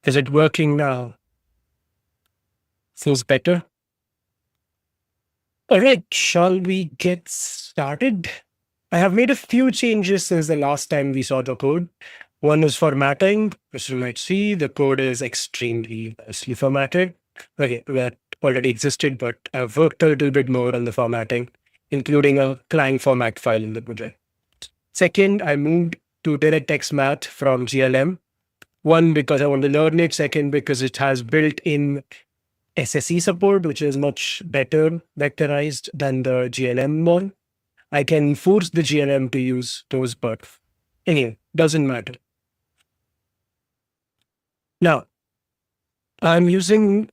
Is it working now? Feels better. All right, shall we get started? I have made a few changes since the last time we saw the code. One is formatting. As you might see, the code is extremely nicely formatted. Okay, that already existed, but I've worked a little bit more on the formatting, including a Clang format file in the project. Second, I moved to direct text math from GLM. One, because I want to learn it. Second, because it has built-in SSE support, which is much better vectorized than the GLM one. I can force the GLM to use those, but anyway, doesn't matter. Now, I'm using,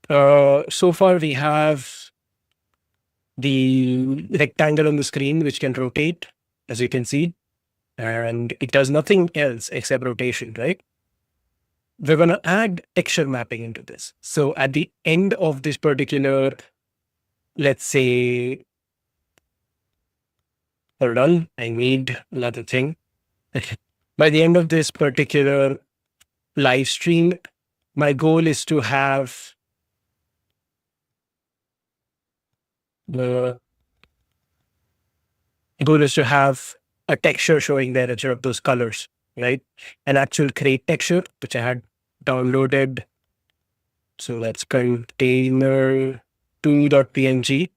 so far we have the rectangle on the screen, which can rotate, as you can see, and it does nothing else except rotation, right? We're going to add texture mapping into this. So at the end of this particular, let's say, hold on, I need another thing. By the end of this particular live stream, my goal is to have the goal is to have a texture showing the nature of those colors, right? An actual crate texture, which I had downloaded. So let's container 2.png,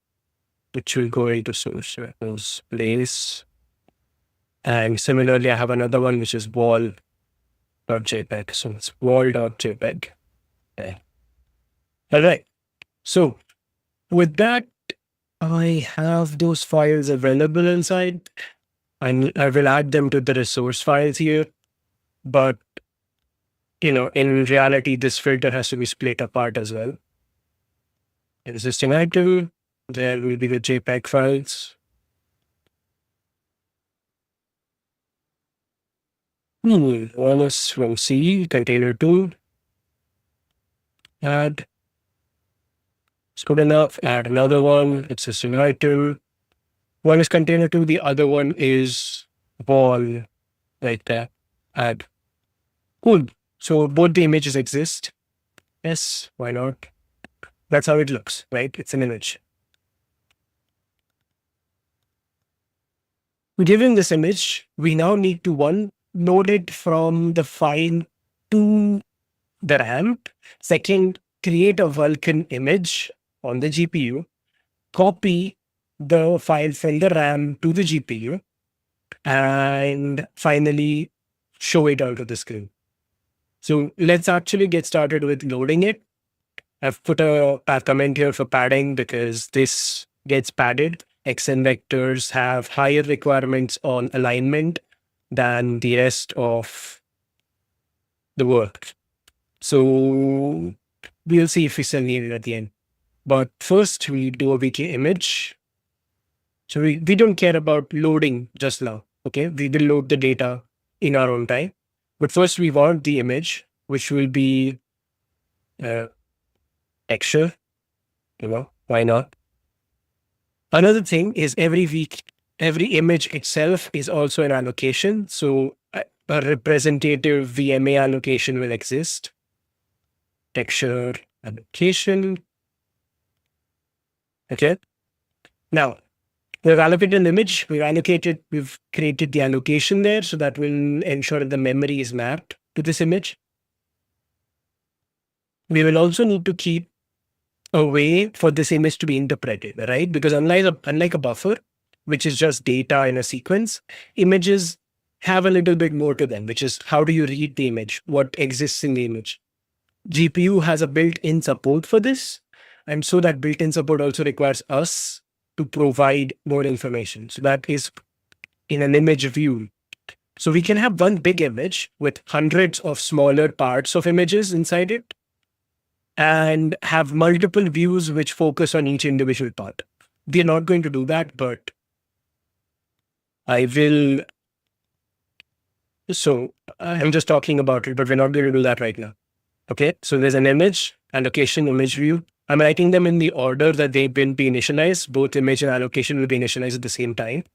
which will go into source reference place. And similarly, I have another one, which is wall.jpg. So it's wall.jpg. Okay. All right. So with that, I have those files available inside, and I will add them to the resource files here. But, in reality, this filter has to be split apart as well. Existing item, there will be the JPEG files. One is from C, container 2. Add. It's good enough. Add another one. Existing item. One is container 2. The other one is wall right there. Add. Cool. So both the images exist. Yes, why not? That's how it looks, right? It's an image. Given this image, we now need to load it from the file to the RAM. Second, create a Vulkan image on the GPU, copy the file from the RAM to the GPU, and finally show it out of the screen. So let's actually get started with loading it. I've put a comment here for padding because this gets padded. XN vectors have higher requirements on alignment than the rest of the work. So we'll see if we still need it at the end. But first, we do a wiki image. So we don't care about loading just now. Okay, we will load the data in our own time. But first, we want the image, which will be texture. Why not? Another thing is every image itself is also an allocation. So a representative VMA allocation will exist. Texture allocation. Okay. Now, we've allocated an image. We've created the allocation there. So that will ensure that the memory is mapped to this image. We will also need to keep a way for this image to be interpreted, right? Because unlike a buffer, which is just data in a sequence, images have a little bit more to them, which is how do you read the image? What exists in the image? GPU has a built-in support for this. And so that built-in support also requires us to provide more information. So that is in an image view. So we can have one big image with hundreds of smaller parts of images inside it, and have multiple views which focus on each individual part. We're not going to do that, but I will. So I'm just talking about it, but we're not going to do that right now. Okay, so there's an image, allocation, image view. I'm writing them in the order that they've been initialized. Both image and allocation will be initialized at the same time.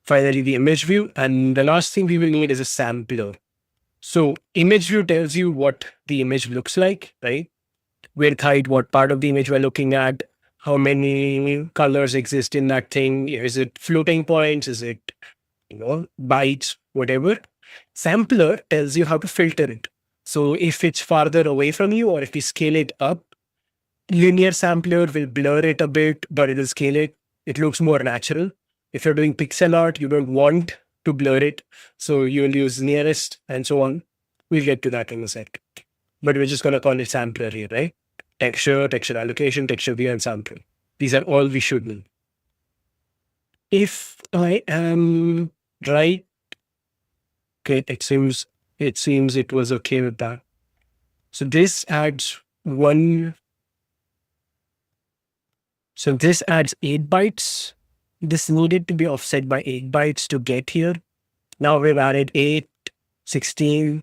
Finally, the image view. And the last thing we will need is a sampler. So image view tells you what the image looks like, right? Width, height, what part of the image we're looking at, how many colors exist in that thing. Is it floating points? Is it, bytes, whatever. Sampler tells you how to filter it. So if it's farther away from you, or if you scale it up, linear sampler will blur it a bit, but it'll scale it. It looks more natural. If you're doing pixel art, you don't want to blur it. So you'll use nearest and so on. We'll get to that in a sec. But we're just going to call it sampler here, right? Texture, texture allocation, texture view, and sampler. These are all we should know. If I am right, okay, it seems it was okay with that. So this adds one. So this adds 8 bytes. This needed to be offset by 8 bytes to get here. Now we've added 8, 16,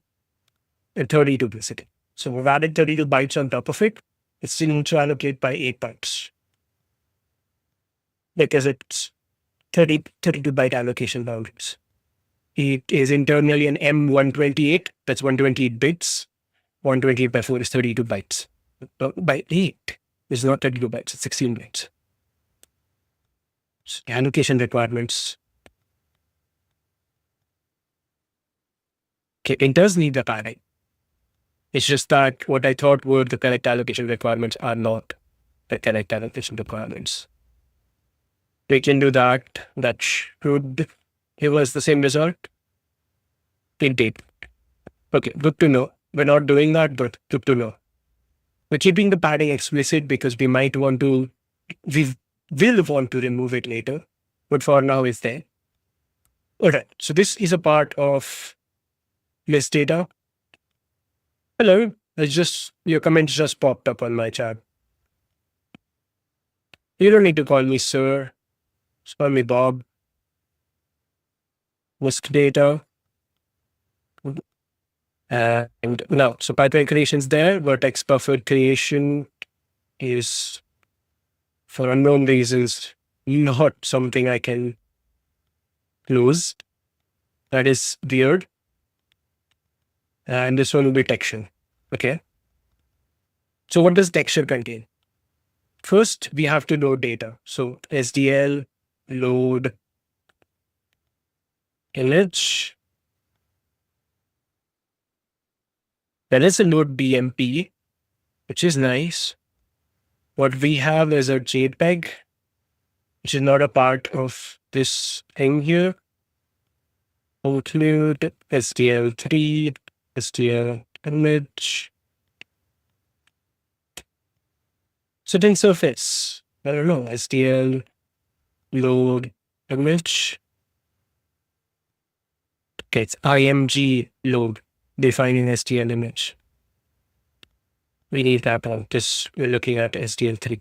and 32 basically. So we've added 32 bytes on top of it. It still needs to allocate by 8 bytes because it's 32 byte allocation boundaries. It is internally an M128. That's 128 bits. 128 by 4 is 32 bytes. But by 8 is not 32 bytes, it's 16 bytes. So the allocation requirements. Okay, it does need the padding. It's just that what I thought were the correct allocation requirements are not the correct allocation requirements. We can do that. That should give us the same result. It did. Okay, good to know. We're not doing that, but good to know. We're keeping the padding explicit because we will want to remove it later, but for now it's there. All right, so this is a part of list data. Hello, your comment just popped up on my chat. You don't need to call me sir. Just call me Bob. List data. And now, so pathway creation is there. Vertex buffer creation is, for unknown reasons, not something I can close. That is weird. And this one will be texture. Okay. So what does texture contain? First, we have to load data. So SDL, load image. There is a load BMP, which is nice. What we have is a JPEG, which is not a part of this thing here. Include SDL3, SDL image. Certain surface. I don't know, SDL load image. Okay, it's IMG load defining SDL image. We need that one. Just we're looking at SDL3.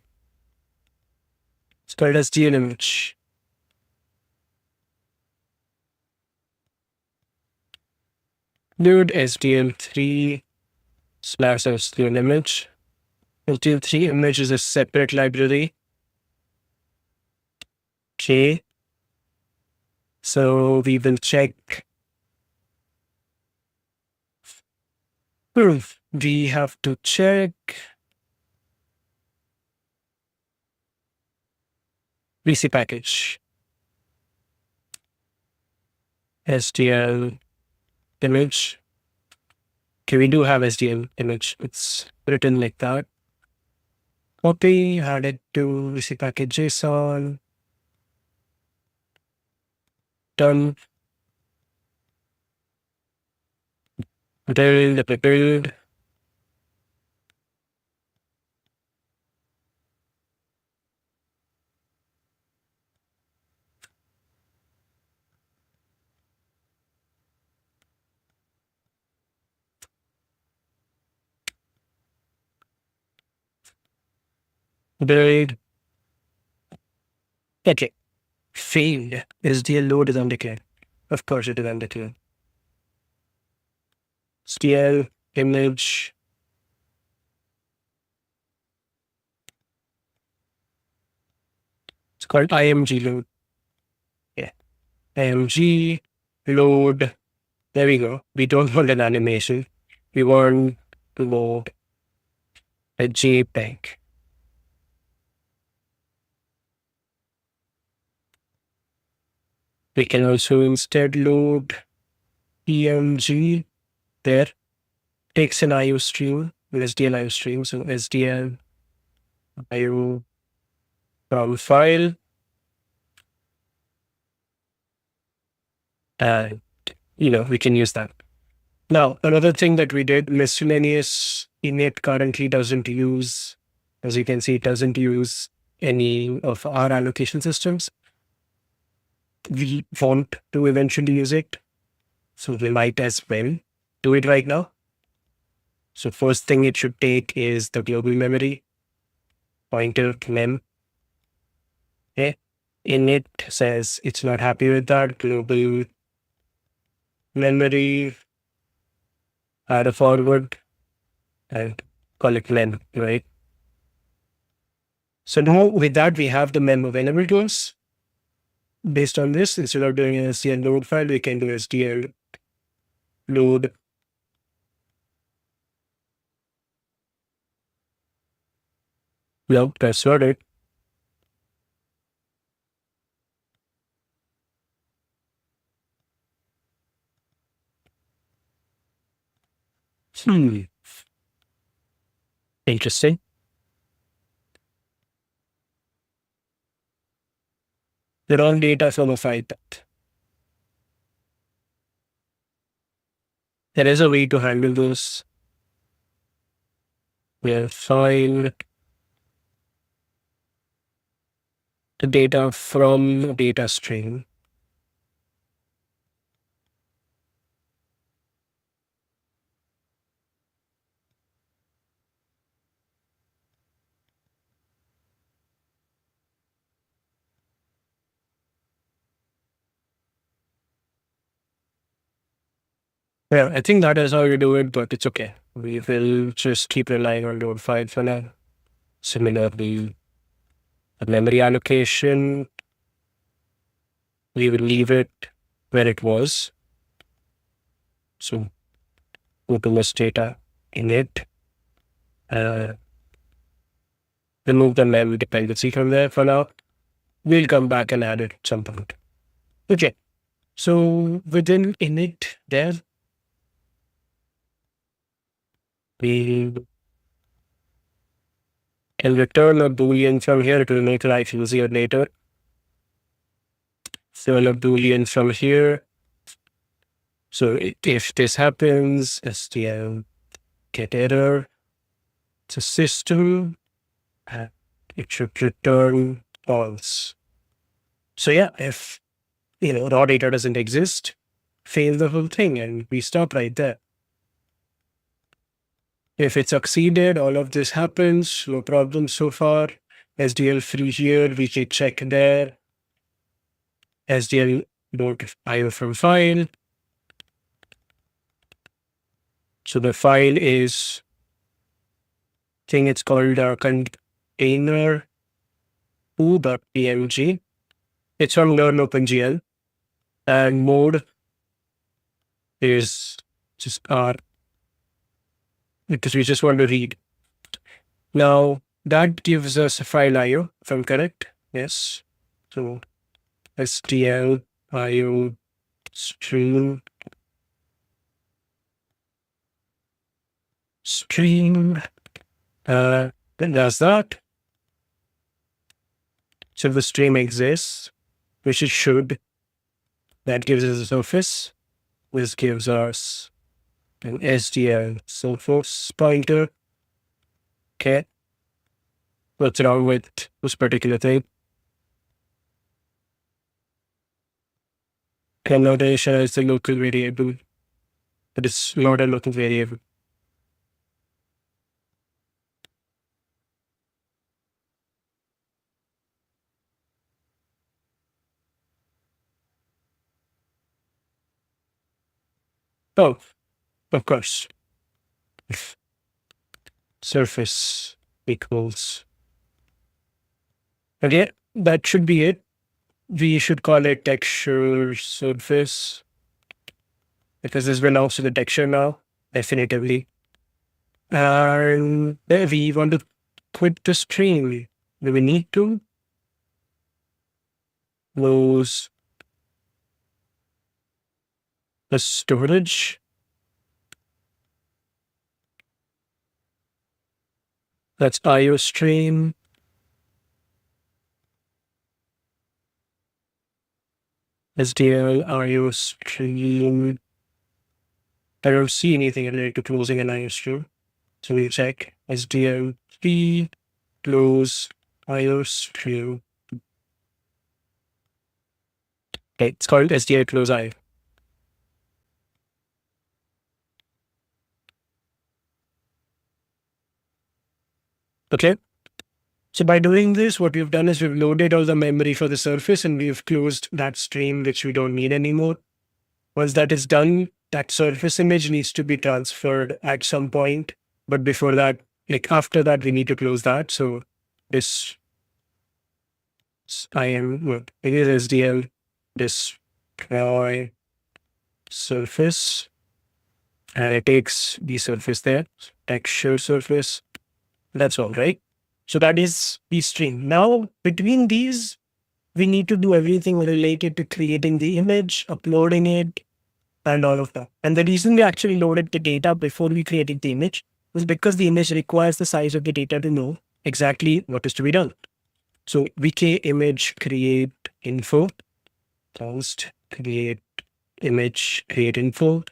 It's called SDL image. Load SDL3 / SDL image. SDL3 image is a separate library. Okay. So we will check. We have to check VC package. SDL image. Okay, we do have SDL image. It's written like that. Copy, add it to VC package JSON. Done. Build. Build. Okay. Failed. SDL load is undeclared. Of course it is undeclared. SDL image. It's called IMG load. Yeah. IMG load There we go. We don't want an animation. We want to load a JPEG. We can also instead load PNG there. Takes an IO stream, an SDL IO stream. So SDL IO from file. And, we can use that. Now, another thing that we did, miscellaneous init currently doesn't use, as you can see, it doesn't use any of our allocation systems. We want to eventually use it. So we might as well do it right now. So first thing it should take is the global memory pointer mem. Okay. Init says it's not happy with that. Global memory, add a forward and call it mem, right? So now with that, we have the mem available to us. Based on this, instead of doing an STL load file, we can do STL load log password. Right? Interesting. The wrong data solidified that. There is a way to handle this. We'll find the data from data stream. Yeah, I think that is how you do it, but it's okay. We will just keep relying on load file for now. Similarly, the memory allocation, we will leave it where it was. So go to list data init, remove the mem dependency from there for now. We'll come back and add it at some point. Okay. So within init there, we can return a boolean from here. It will make life easier later. So a boolean from here. So if this happens, STL get error to system, and it should return false. So yeah, if raw data doesn't exist, fail the whole thing, and we stop right there. If it succeeded, all of this happens, no problem so far. SDL free here, we can check there. SDL load IO from file. So the file is, I think it's called container foo.png. It's from learn OpenGL. And mode is just R, because we just want to read. Now, that gives us a file IO, if I'm correct. Yes. So STL IO stream then does that. So the stream exists, which it should. That gives us a surface. This gives us an SDL surface pointer. Okay. What's wrong with this particular thing? Can notation is a local variable. It is not a local variable. Oh, of course. If surface equals. Okay, that should be it. We should call it texture surface. because this belongs to the texture now, definitively. And there we want to quit the stream. Do we need to close the storage? That's IO stream. SDL IO stream. I don't see anything related to closing an IO stream. So we check SDL T close IO stream. Okay, it's called SDL close IO. Okay. So by doing this, what we've done is we've loaded all the memory for the surface and we've closed that stream which we don't need anymore. Once that is done, that surface image needs to be transferred at some point. But before that, like after that, we need to close that. So this it is SDL destroy surface, and it takes the surface there, texture surface. That's all, right? So that is the stream. Now, between these, we need to do everything related to creating the image, uploading it, and all of that. And the reason we actually loaded the data before we created the image was because the image requires the size of the data to know exactly what is to be done. So vk image create info, post create image create info.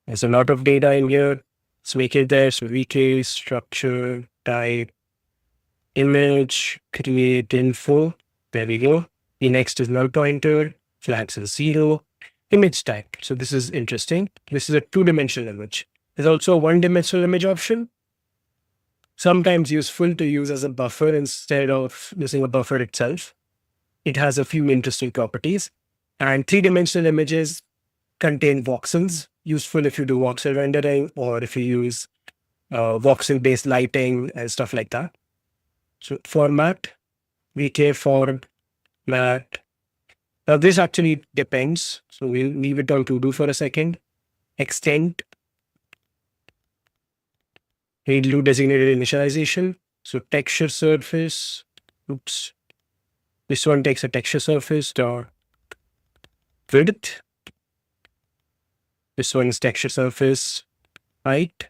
There's a lot of data in here. Let's make it there. So vk structure type image create info. There we go. The next is null pointer, flags is 0. Image type. So this is interesting. This is a 2-dimensional image. There's also a 1-dimensional image option. Sometimes useful to use as a buffer instead of using a buffer itself. It has a few interesting properties. And 3-dimensional images contain voxels, useful if you do voxel rendering or if you use voxel-based lighting and stuff like that. So format, vk format. Now this actually depends. So we'll leave it on to do for a second. Extent. We'll do designated initialization. So texture surface. Oops. This one takes a texture surface or width. This one is texture surface height.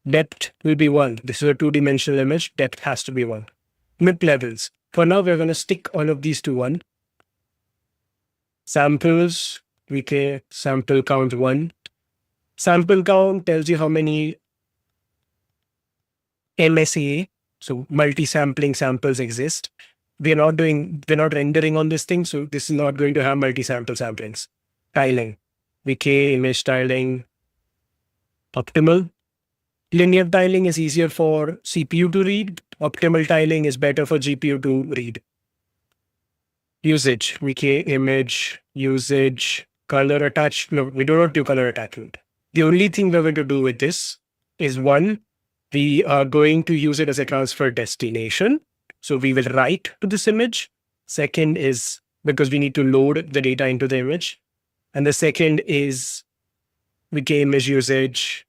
Depth will be 1. This is a 2-dimensional image. Depth has to be 1. Mid levels. For now, we're going to stick all of these to 1. Samples, vk sample count 1. Sample count tells you how many MSA, so multi-sampling samples exist. We're not rendering on this thing, so this is not going to have multi-sample samplings. Tiling, vk image tiling, optimal. Linear tiling is easier for CPU to read. Optimal tiling is better for GPU to read. Usage, vk image, usage, color attached. No, we do not do color attachment. The only thing we're going to do with this is 1, we are going to use it as a transfer destination. So we will write to this image. Second is because we need to load the data into the image. And the second is vk image usage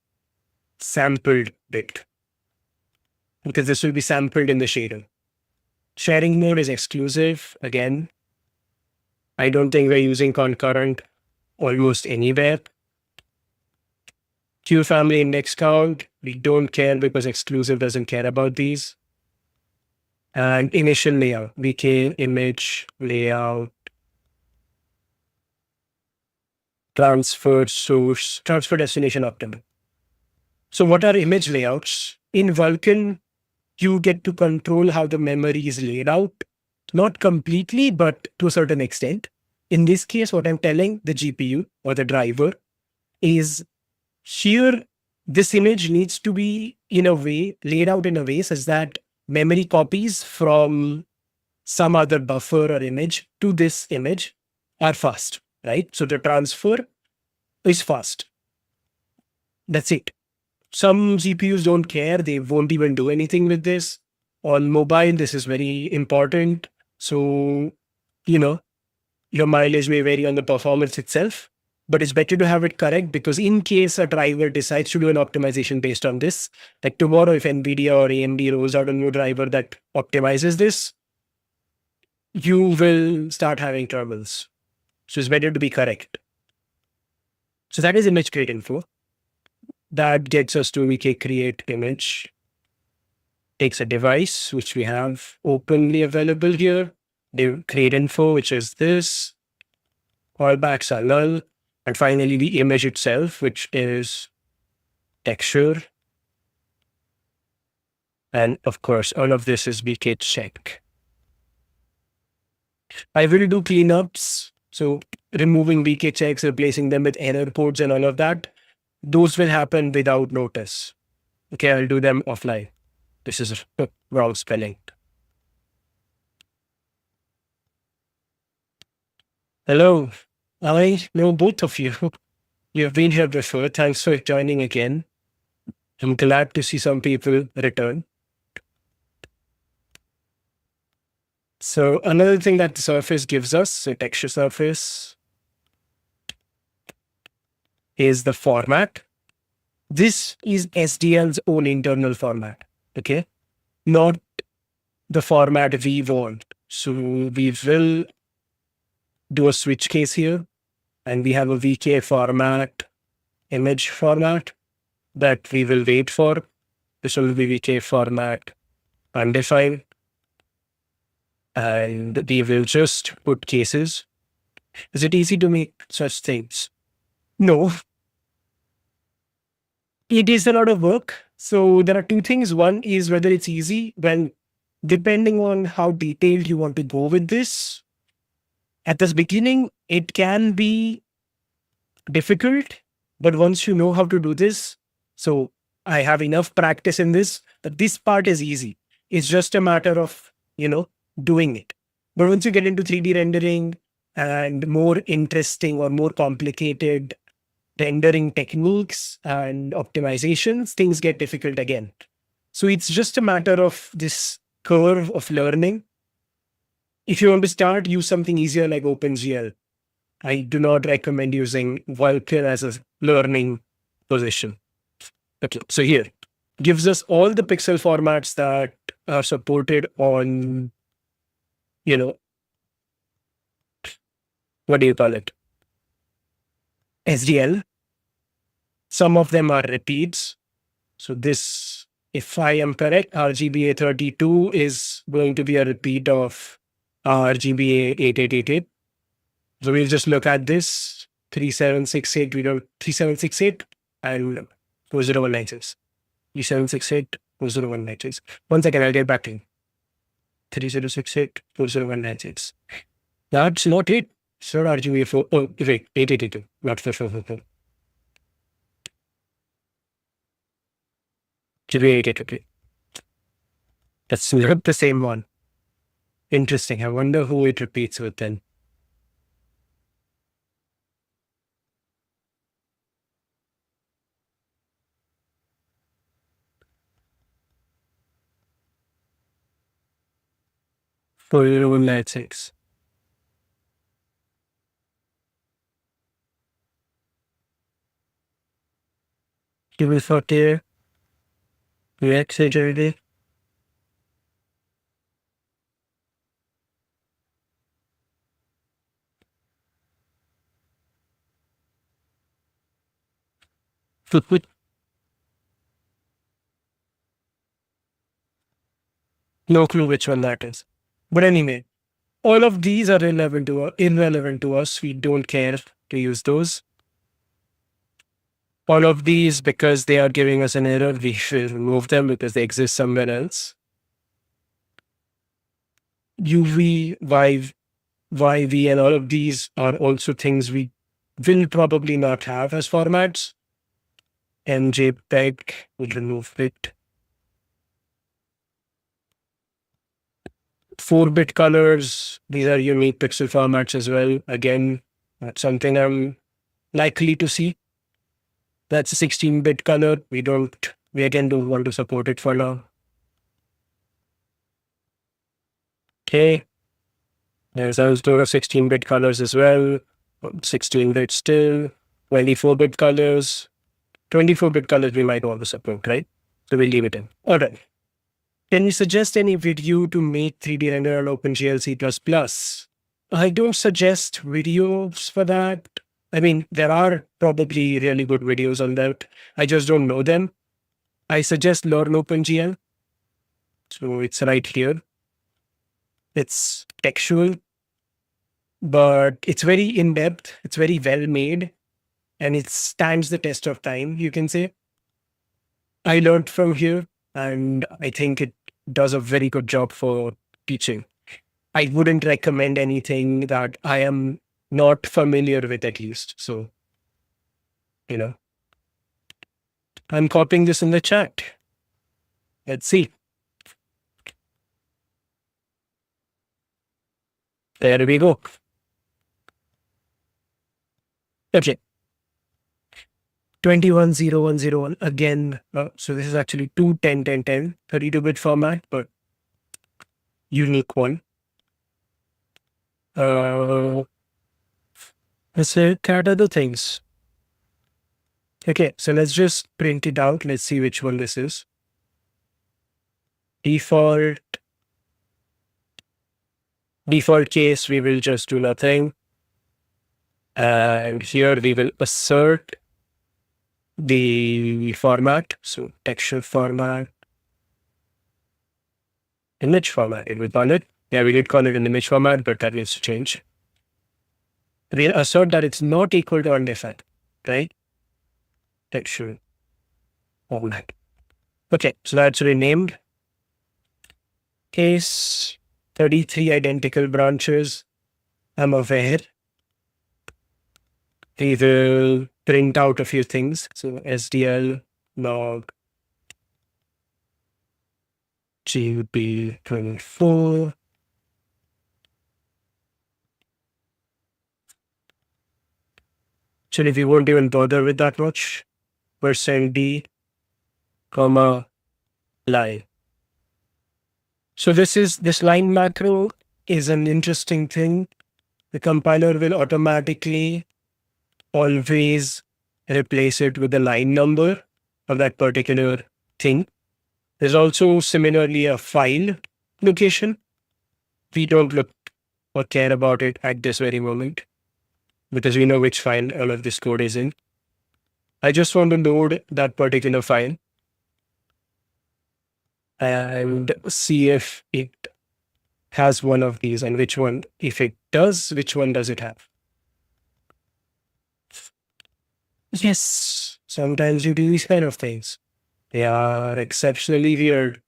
sampled bit, because this will be sampled in the shader. Sharing mode is exclusive. Again, I don't think we're using concurrent almost anywhere. Q family index count, we don't care because exclusive doesn't care about these. And initial layout, vk image layout, transfer source, transfer destination optimal. So what are image layouts? In Vulkan, you get to control how the memory is laid out. Not completely, but to a certain extent. In this case, what I'm telling the GPU or the driver is here, this image needs to be in a way, laid out in a way such that memory copies from some other buffer or image to this image are fast, right? So the transfer is fast. That's it. Some GPUs don't care. They won't even do anything with this. On mobile, this is very important. So, your mileage may vary on the performance itself. but it's better to have it correct because in case a driver decides to do an optimization based on this, like tomorrow, if NVIDIA or AMD rolls out a new driver that optimizes this, you will start having troubles. So it's better to be correct. So that is image create info. That gets us to VK create image. Takes a device, which we have openly available here. They create info, which is this. Callbacks are null. And finally, the image itself, which is texture. And of course, all of this is VK check. I will do cleanups. So removing VK checks, replacing them with error codes and all of that. Those will happen without notice. Okay, I'll do them offline. This is wrong spelling. Hello. I know both of you. You've been here before. Thanks for joining again. I'm glad to see some people return. So another thing that the surface gives us, the texture surface, is the format. This is SDL's own internal format, okay? Not the format we want. So we will do a switch case here, and we have a VK format, image format that we will wait for. This will be VK format undefined. And we will just put cases. Is it easy to make such things? No. It is a lot of work. So there are two things. One is whether it's easy. Well, depending on how detailed you want to go with this, at the beginning, it can be difficult. But once you know how to do this, so I have enough practice in this, that this part is easy. It's just a matter of, doing it. But once you get into 3D rendering and more interesting or more complicated rendering techniques and optimizations, things get difficult again. So it's just a matter of this curve of learning. If you want to start, use something easier like OpenGL. I do not recommend using Vulkan as a learning position. Okay, so here gives us all the pixel formats that are supported on, what do you call it? SDL. Some of them are repeats. So this, if I am correct, RGBA32 is going to be a repeat of RGBA8888. So we'll just look at this 3768, 3768 and 40196. 3768, 40196. 1 second, I'll get back to you. 3068, 40196. That's not it. Sir, RGBA4. Oh, wait, 8882. Not 444. RGBA8888. That's not the same one. Interesting. I wonder who it repeats with then. For 40196. Give me 40. React already. No clue which one that is. But anyway, all of these are irrelevant to us. We don't care to use those. All of these, because they are giving us an error, we should remove them because they exist somewhere else. UV, YV, and all of these are also things we will probably not have as formats. MJPEG, we'll remove it. 4-bit colors, these are unique pixel formats as well. Again, that's something I'm likely to see. That's a 16-bit color. We again don't want to support it for now. Okay. There's also 16-bit colors as well. 16-bit still, 24-bit colors. 24-bit colors we might want to support, right? So we'll leave it in. All right. Can you suggest any video to make 3D render on OpenGL C++? I don't suggest videos for that. I mean, there are probably really good videos on that. I just don't know them. I suggest learn OpenGL. So it's right here. It's textual, but it's very in-depth. It's very well made, and it stands the test of time, you can say. I learned from here, and I think it does a very good job for teaching. I wouldn't recommend anything that I am not familiar with, at least. So, you know, I'm copying this in the chat. Let's see. There we go. Okay. 210101 again. So this is actually 2 10 10 10 32-bit format, but unique one. Let's say cat other things. Okay, so let's just print it out. Let's see which one this is. Default case, we will just do nothing. And here we will assert the format. So texture format, image format, it would call it. Yeah, we did call it an image format, but that needs to change. We assert that it's not equal to undefined, right? Texture format. Okay, so that's renamed. Case 33 identical branches. I'm aware. We will print out a few things. So SDL log GUP24. Actually, we won't even bother with that much. %d, comma, line. So this line macro is an interesting thing. The compiler will automatically always replace it with the line number of that particular thing. There's also similarly a file location. We don't look or care about it at this very moment because we know which file all of this code is in. I just want to load that particular file and see if it has one of these and which one, if it does, which one does it have? Yes, sometimes you do these kind of things. They are exceptionally weird,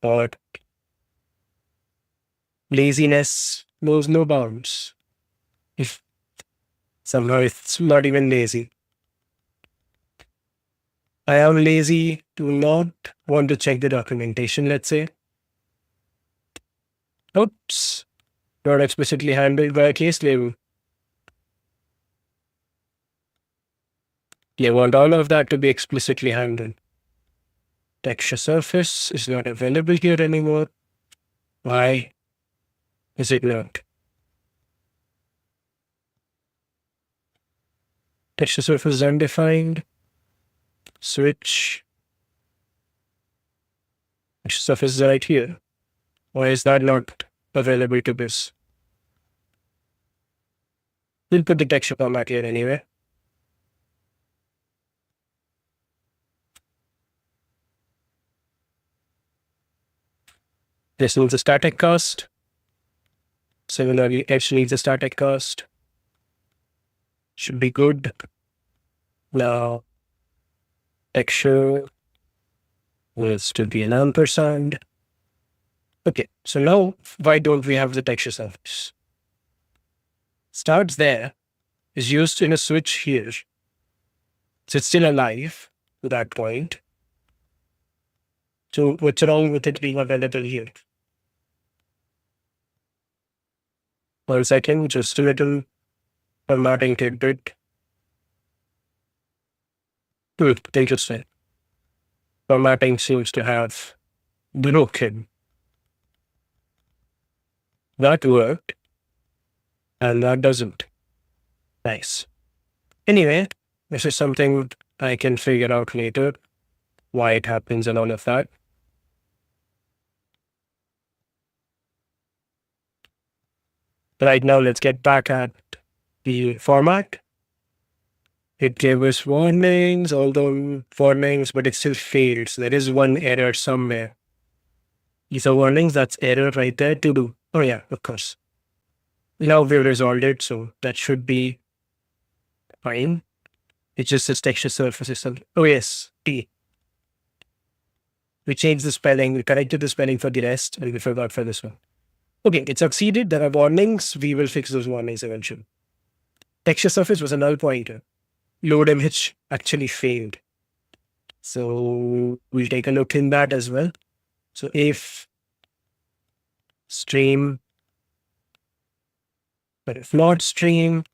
but laziness knows no bounds. If somehow it's not even lazy. I am lazy to not want to check the documentation, let's say. Oops, not explicitly handled by a case label. You want all of that to be explicitly handled. Texture surface is not available here anymore. Why is it not? Texture surface is undefined. Switch. Texture surface is right here. Why is that not available to this? We'll put the texture format here anyway. This needs a static cast. Similarly, H needs a static cast. Should be good. Now, texture needs to be an ampersand. Okay, so now why don't we have the texture surface? Starts there, is used in a switch here. So it's still alive to that point. So what's wrong with it being available here? 1 second, just a little formatting tidbit. Interesting. Formatting seems to have broken. That worked, and that doesn't. Nice. Anyway, this is something I can figure out later, why it happens and all of that. Right now, let's get back at the format. It gave us warnings, although warnings, but it still failed. So there is one error somewhere. These are warnings, that's error right there to do. Oh yeah, of course. Now we've resolved it, so that should be fine. It just says texture surfaces. Oh yes, T. We changed the spelling, we corrected the spelling for the rest, and we forgot for this one. Okay, it succeeded. There are warnings. We will fix those warnings eventually. Texture surface was a null pointer. Load image actually failed. So we'll take a look in that as well. So if stream, but if not stream,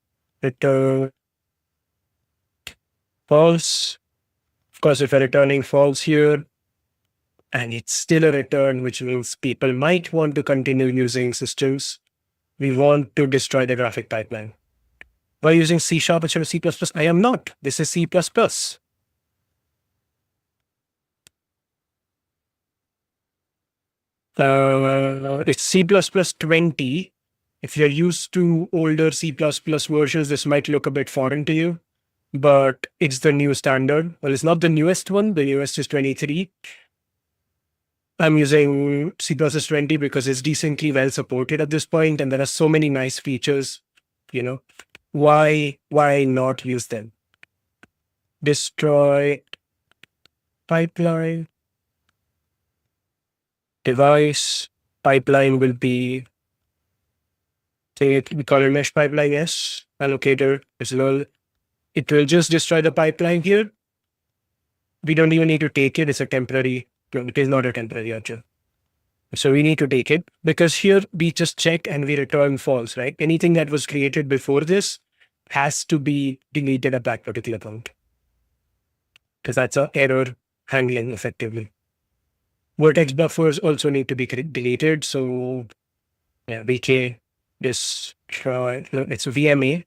return false. Of course, if we're returning false here, and it's still a return, which means people might want to continue using systems, we want to destroy the graphic pipeline. By using C# instead of C++, I am not. This is C++. It's C++ 20. If you're used to older C++ versions, this might look a bit foreign to you, but it's the new standard. Well, it's not the newest one. The newest is 23. I'm using C++ 20 because it's decently well supported at this point, and there are so many nice features. You know, why not use them? Destroy pipeline. Device pipeline will be, we call it mesh pipeline, yes. Allocator as well. It will just destroy the pipeline here. We don't even need to take it. It's a temporary, it is not a temporary object. So we need to take it because here we just check and we return false, right? Anything that was created before this has to be deleted at that particular point because that's an error handling effectively. Vertex buffers also need to be deleted. So yeah, VK destroy, it's VMA,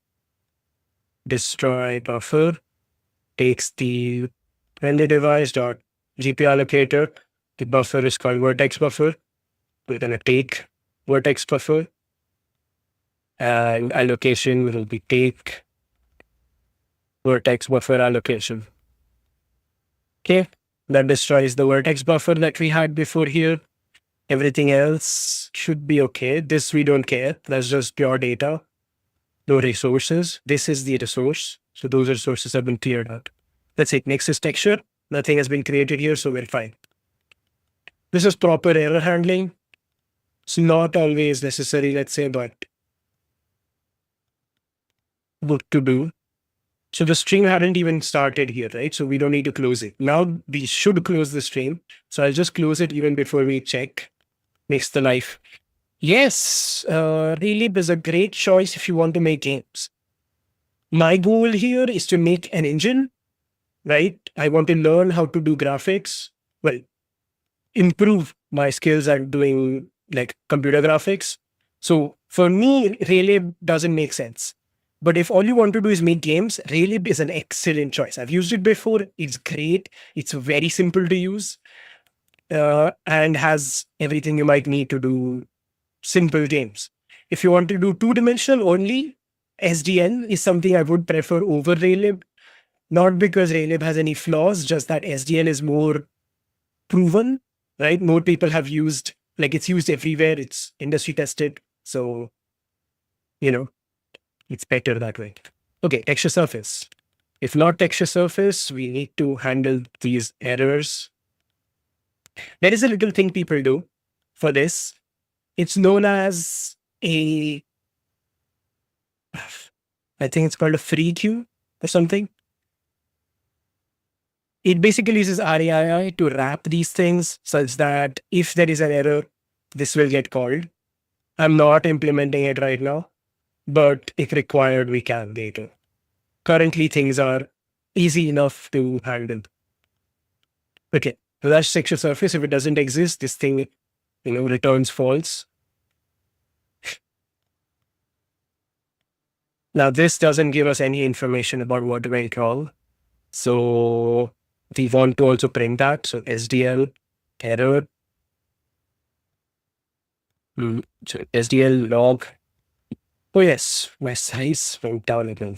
destroy buffer, takes the render device dot GPU allocator. The buffer is called vertex buffer. We're going to take vertex buffer and allocation will be take vertex buffer allocation. Okay, that destroys the vertex buffer that we had before here. Everything else should be okay. This we don't care. That's just pure data. No resources. This is the resource. So those resources have been cleared out. Let's say next is texture. Nothing has been created here, so we're fine. This is proper error handling. It's not always necessary, let's say, but what to do. So the stream hadn't even started here, right? So we don't need to close it. Now we should close the stream. So I'll just close it even before we check. Makes the life. Yes, Relive is a great choice if you want to make games. My goal here is to make an engine, right? I want to learn how to do graphics. Well, improve my skills at doing like computer graphics. So for me, Relive doesn't make sense. But if all you want to do is make games, Relive is an excellent choice. I've used it before. It's great. It's very simple to use and has everything you might need to do simple games. If you want to do two-dimensional only, SDN is something I would prefer over Relive. Not because Relive has any flaws, just that SDN is more proven, right? More people have used, like it's used everywhere. It's industry tested. So, it's better that way. Okay, texture surface. If not texture surface, we need to handle these errors. There is a little thing people do for this. It's known as I think it's called a free queue or something. It basically uses RAII to wrap these things such that if there is an error, this will get called. I'm not implementing it right now, but if required, we can later. Currently, things are easy enough to handle. Okay, so that's texture surface. If it doesn't exist, this thing, returns false. Now, this doesn't give us any information about what went wrong. So we want to also print that. So SDL error. So SDL log. Oh, yes, my size went down a little.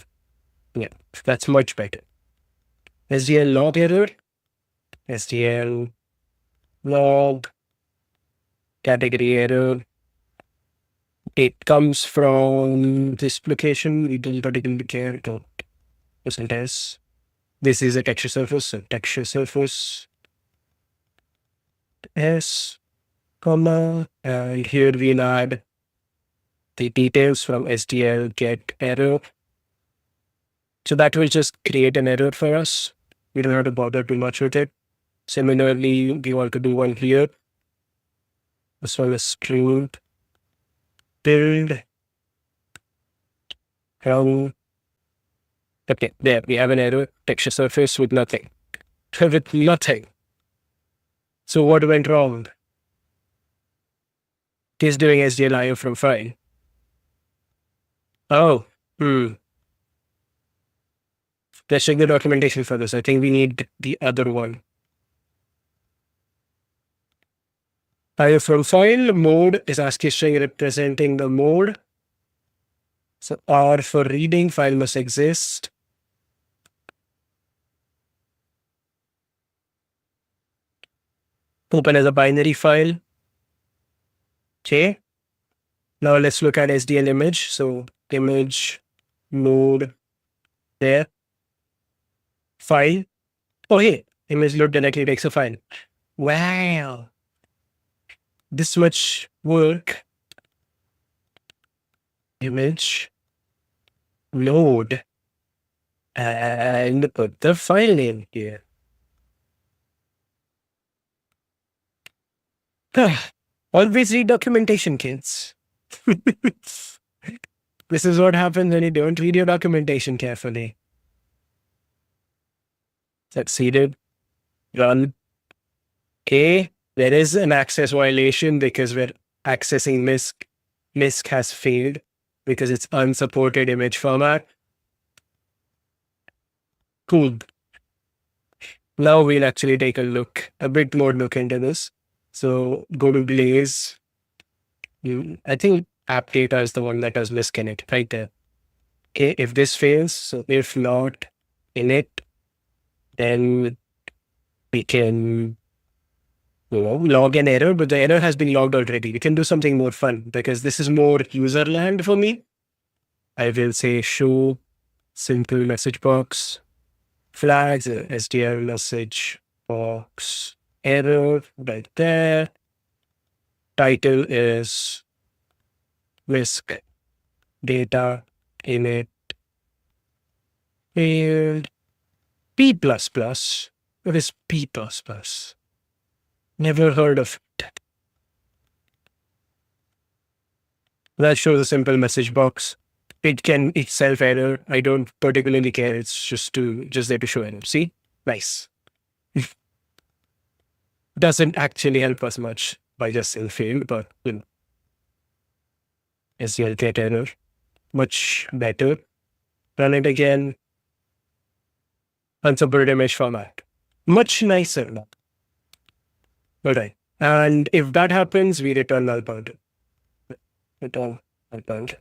Yeah, that's much better. SDL log error. SDL log category error. It comes from this location. We don't particularly care. Don't percent S. This is a texture surface. So texture surface S, comma. And here we'll add the details from SDL get error. So that will just create an error for us. We don't have to bother too much with it. Similarly, we want to do one here. This one is string build. Okay, there we have an error. Texture surface with nothing. With nothing. So what went wrong? It is doing SDL IO from file. Oh, let's check the documentation for this. I think we need the other one. IO from file mode is ASCII string representing the mode. So R for reading, file must exist. Open as a binary file. Okay. Now let's look at SDL image. So image load there. File. Oh, hey, image load directly takes a file. Wow. This much work. Image load and put the file name here. Always read documentation, kids. This is what happens when you don't read your documentation carefully. Succeeded. Run. Okay. There is an access violation because we're accessing MISC. MISC has failed because it's unsupported image format. Cool. Now we'll actually take a bit more look into this. So go to Blaze. I think app data is the one that has MISC in it, right there. Okay, if this fails, so if not in it, then we can log an error, but the error has been logged already. We can do something more fun because this is more user land for me. I will say show simple message box flags, SDL message box error right there. Title is risk data init field P++. What is P++? Never heard of it. That shows a simple message box. It can itself error. I don't particularly care. It's just there to show error. See? Nice. Doesn't actually help us much by just saying failed, but SDL get error. Much better. Run it again. Unsupported image format. Much nicer now. Alright. And if that happens, we return null pointer. Return null pointer.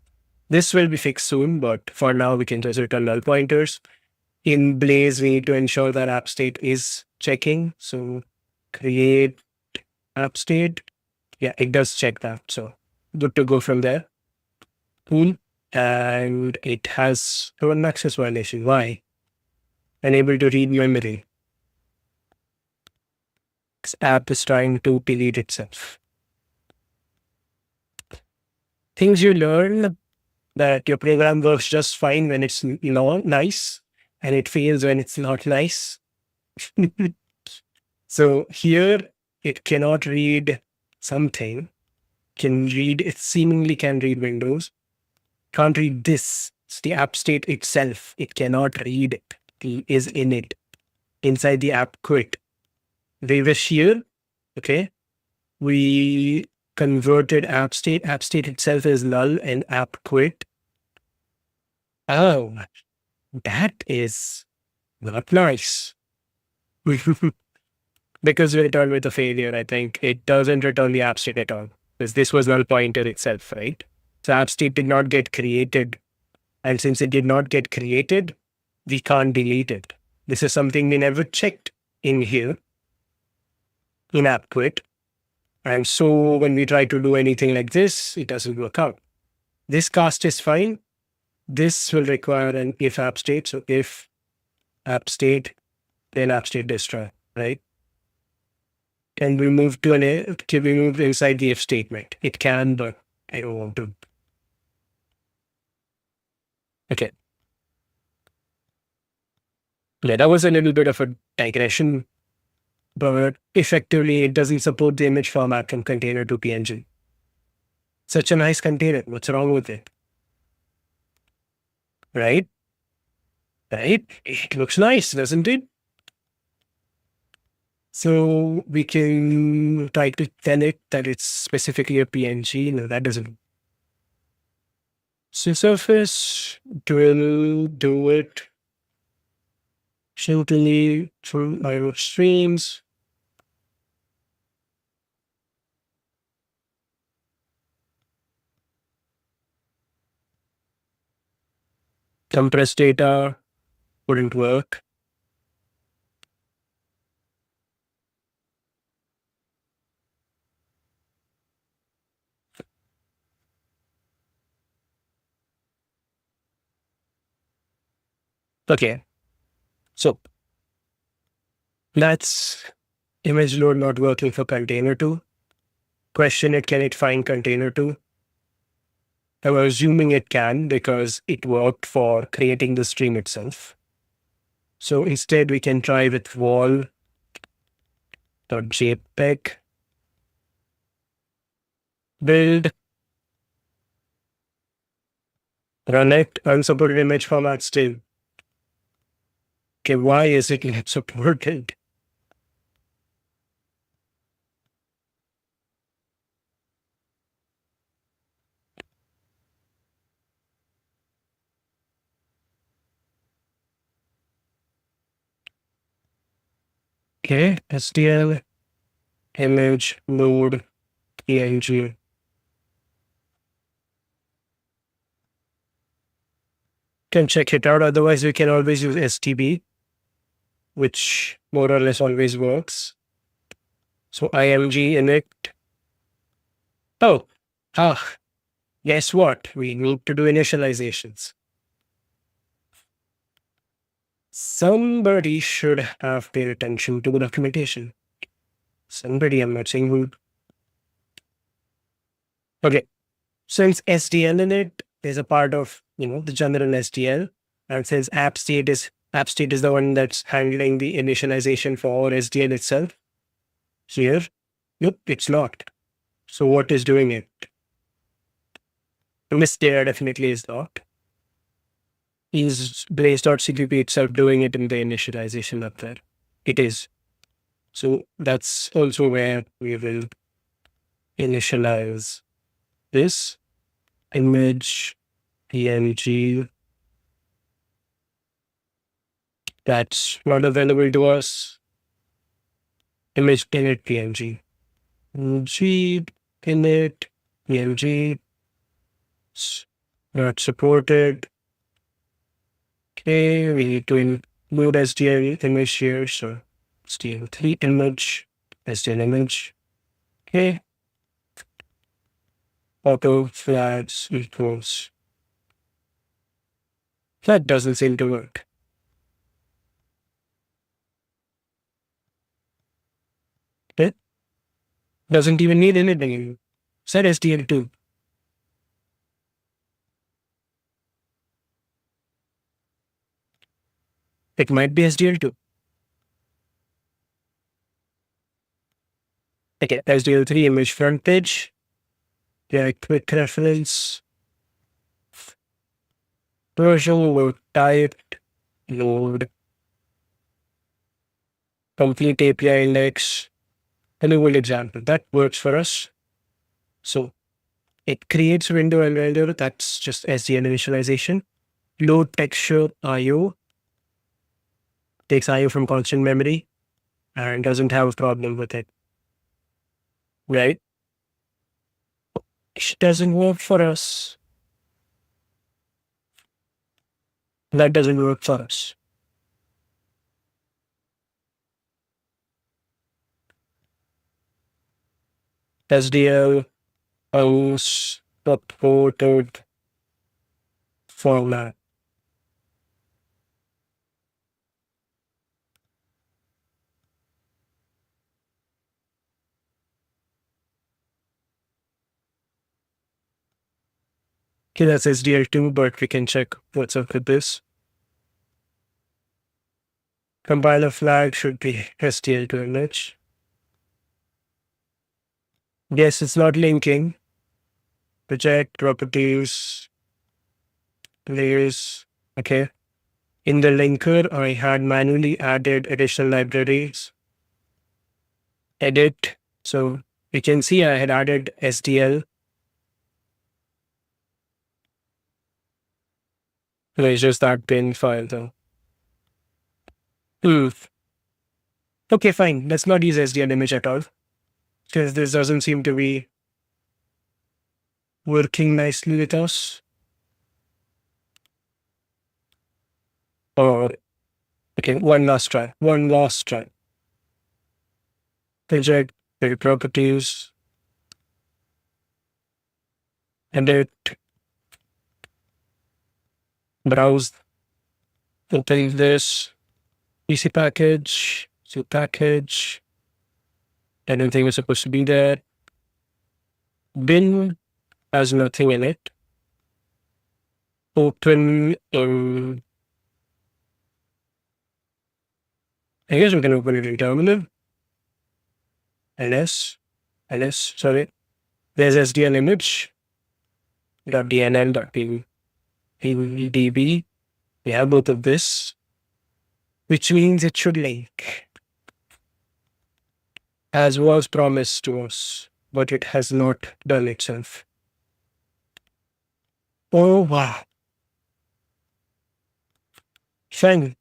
This will be fixed soon, but for now we can just return null pointers. In Blaze, we need to ensure that app state is checking. So create app state. Yeah, it does check that. So good to go from there. Cool. And it has an access violation. Why? Unable to read memory. This app is trying to delete itself. Things you learn that your program works just fine when it's nice, and it fails when it's not nice. So here it cannot read something. It seemingly can read Windows. Can't read this. It's the app state itself. It cannot read it. It is in it. Inside the app quit. We wish here, okay, we converted app state. App state itself is null and app quit. Oh, that is not nice. Because we return with a failure, I think it doesn't return the app state at all. Because this was null pointer itself, right? So app state did not get created. And since it did not get created, we can't delete it. This is something we never checked in here in app quit. And so when we try to do anything like this, it doesn't work out. This cast is fine. This will require an if app state. So if app state, then app state destroy, right? And we move to we move inside the if statement. It can, but I don't want to. Okay. Yeah, that was a little bit of a digression, but effectively it doesn't support the image format from container to PNG. Such a nice container. What's wrong with it? Right? Right? It looks nice, doesn't it? So we can try to tell it that it's specifically a PNG. No, that doesn't. So surface will do it simply through our streams. Compressed data wouldn't work. Okay. So that's image load not working for container 2. Question it, can it find container 2? I'm assuming it can because it worked for creating the stream itself. So instead we can try with wall.jpg build, run it, unsupported image format still. Okay, why is it not supported? Okay, SDL, image, load, PNG. Can check it out. Otherwise, we can always use STB, which more or less always works. So IMG init. Oh, guess what? We need to do initializations. Somebody should have paid attention to the documentation. Somebody, I'm not saying who. Okay. Since SDL in it is a part of, the general SDL, and it says app state is the one that's handling the initialization for SDL itself. So here, nope, it's not. So what is doing it? Mr. definitely is not. Is Blaze.cpp itself doing it in the initialization up there? It is. So that's also where we will initialize this image PNG that's not available to us. Image init PNG. G init PNG. Not supported. Okay, we need to include SDL image here. So SDL3 image, SDL image. Okay. Auto flags equals. That doesn't seem to work. It doesn't even need anything. Set SDL2. It might be SDL2. Okay, SDL3 image front page. Yeah, quick reference. Version load type load complete API index. And a good example that works for us. So it creates a window and render. That's just SDL initialization. low texture IO, takes IO from constant memory and doesn't have a problem with it, right? It doesn't work for us. That doesn't work for us. SDL unsupported format. Okay, that's SDL2, but we can check what's up with this. Compiler flag should be SDL2 image. Yes, it's not linking. Project, properties, layers. Okay. In the linker, I had manually added additional libraries. Edit. So you can see I had added SDL. So it's just that bin file though. Hmm. Okay, fine. Let's not use SDL image at all. Because this doesn't seem to be working nicely with us. Oh, okay. One last try. One last try. Project, the properties, edit, browse, open this, PC package, to package. I don't think it's supposed to be there. Bin has nothing in it. Open, I guess we can open it in terminal. ls, sorry. There's SDL image, .dnl.pdb. We have both of this, which means it should link, as was promised to us, but it has not done itself. Oh, wow. Fine.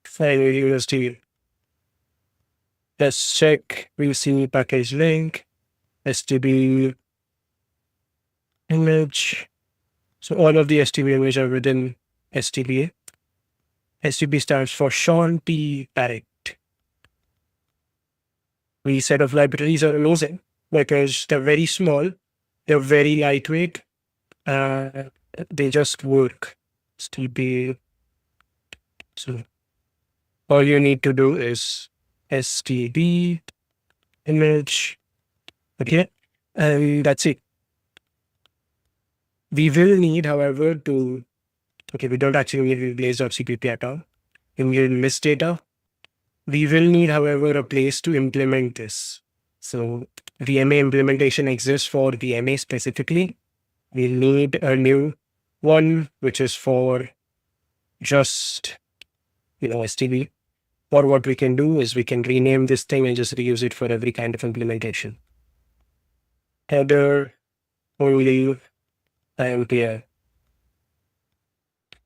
USD. Let's check. We'll see package link, STB image. So all of the STB images are within STB. STB stands for Sean P. Barrett. We set of libraries are amazing because they're very small, they're very lightweight, they just work. STB. So all you need to do is STB image. Okay, and that's it. We will need, however, to, okay, we don't actually need blaze.cpp at all. We need list data. We will need, however, a place to implement this. So VMA implementation exists for VMA specifically. We'll need a new one, which is for just, STB. Or what we can do is we can rename this thing and just reuse it for every kind of implementation. Header, only IMPL.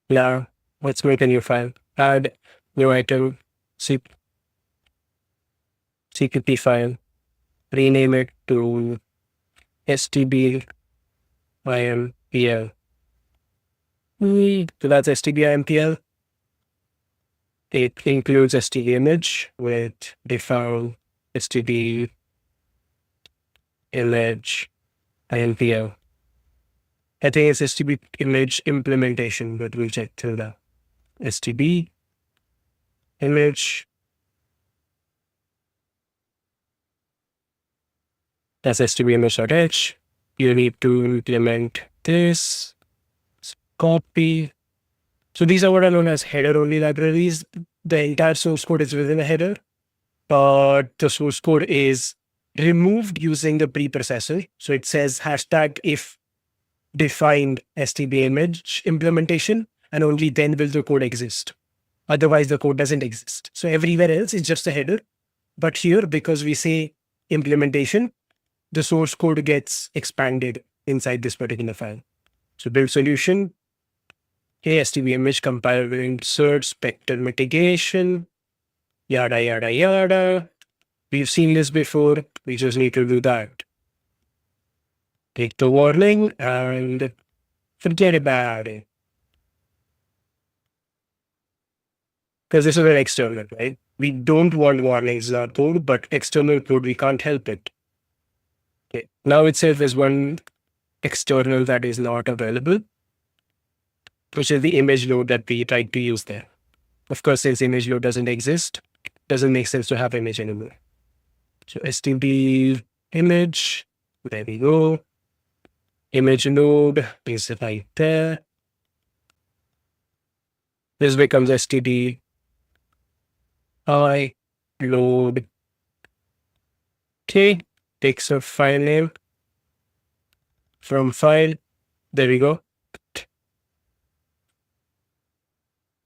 Now, let's make a new file. Add new item, CPP file. Rename it to STB IMPL. So that's STB IMPL. It includes STB image with default STB image IMPL. I think it's STB image implementation, but we'll check till the STB image. That's STB image.h. You need to implement this. Copy. So these are what are known as header-only libraries. The entire source code is within a header, but the source code is removed using the preprocessor. So it says hashtag if defined STB image implementation, and only then will the code exist. Otherwise, the code doesn't exist. So everywhere else is just a header. But here, because we say implementation, the source code gets expanded inside this particular file. So build solution, Okay, STB image compile will insert spectral mitigation, yada, yada, yada. We've seen this before. We just need to do that. Take the warning and forget about it. Because this is an external, right? We don't want warnings in our code, but external code, we can't help it. Okay. Now itself there's one external that is not available, which is the image load that we tried to use there. Of course, since image load doesn't exist, doesn't make sense to have image anymore. So std image, there we go. Image load is right there. This becomes std I load. Okay, takes a file name from file. There we go.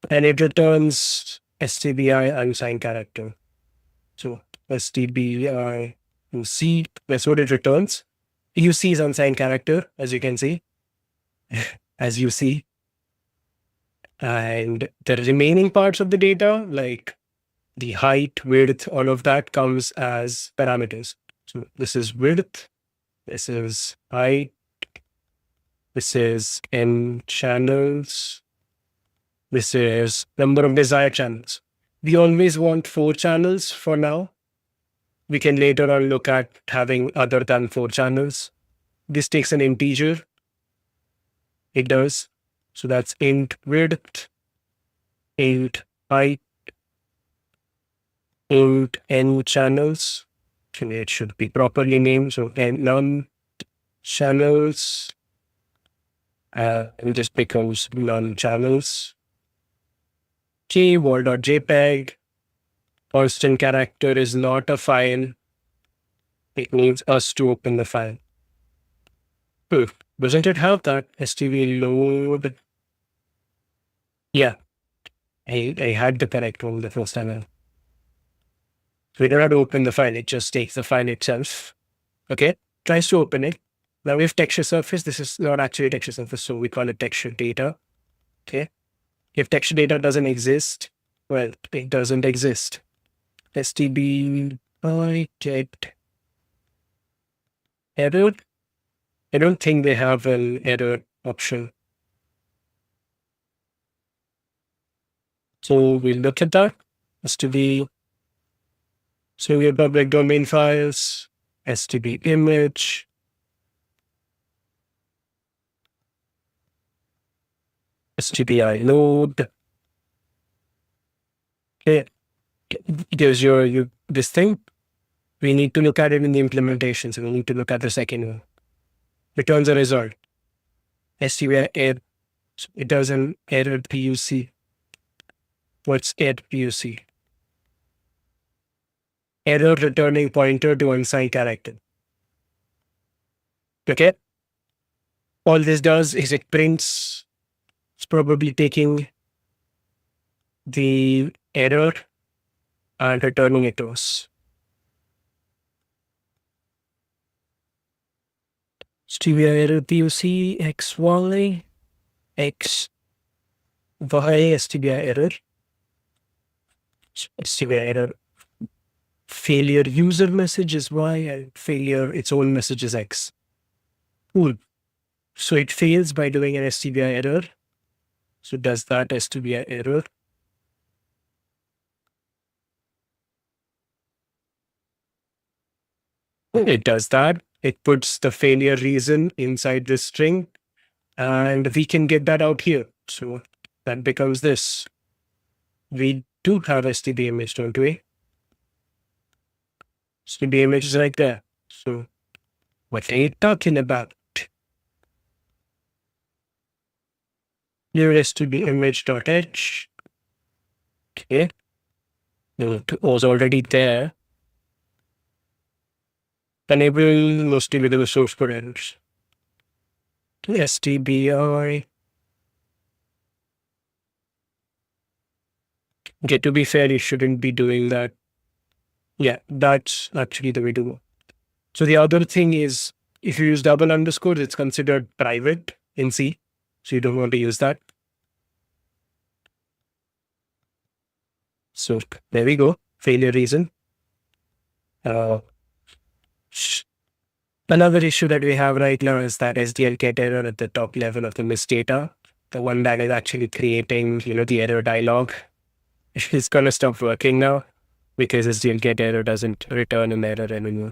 And it returns stbi unsigned character. So stbi UC, that's what it returns. UC is unsigned character, as you can see, as you see. And the remaining parts of the data, like the height, width, all of that comes as parameters. So this is width, this is height, this is n channels, this is number of desired channels. We always want 4 channels for now. We can later on look at having other than 4 channels. This takes an integer. It does. So that's int width, int height, int n channels. It should be properly named. So none channels. And this becomes none channels. Wall.jpg. Constant character is not a file. It needs us to open the file. Doesn't it have that stv load? Yeah, I had the correct one the first time. So we don't have to open the file, it just takes the file itself. Okay, tries to open it. Now we have texture surface. This is not actually texture surface, so we call it texture data. Okay, if texture data doesn't exist, well, it doesn't exist. stb get error. I don't think they have an error option. So we'll look at that. std. So we have public domain files, std image, stbi load. Okay, there's your this thing. We need to look at it in the implementation. So we need to look at the second one. Returns a result. stbi error. It does an error PUC. What's error PUC? Error returning pointer to unsigned character. Okay. All this does is it prints. It's probably taking the error and returning it to us. stbi error PUC XY X Y stbi error. stbi error failure user message is Y and failure its own message is X. Cool. So it fails by doing an stbi error. So does that stbi error. It does that. It puts the failure reason inside the string and we can get that out here. So that becomes this. We do have std image, don't we? std image is right there. So what are you talking about? Here std image.h. Okay. It was already there. Enable mostly with the source code errors. stbi. Okay, to be fair, you shouldn't be doing that. Yeah, that's actually the way to go. So the other thing is, if you use double underscores, it's considered private in C. So you don't want to use that. So there we go. Failure reason. Uh, Another issue that we have right now is that SDL get error at the top level of the mist data, the one that is actually creating, the error dialog. It's gonna stop working now because SDL get error doesn't return an error anymore.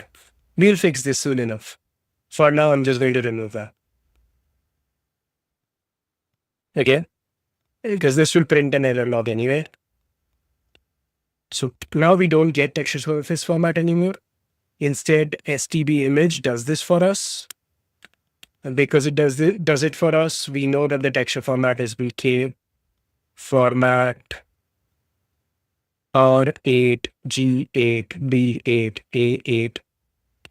We'll fix this soon enough. For now, I'm just going to remove that. Okay? Because this will print an error log anyway. So now we don't get texture surface format anymore. Instead, STB image does this for us. And because it does it for us, we know that the texture format is VK format R8, G8, B8, A8,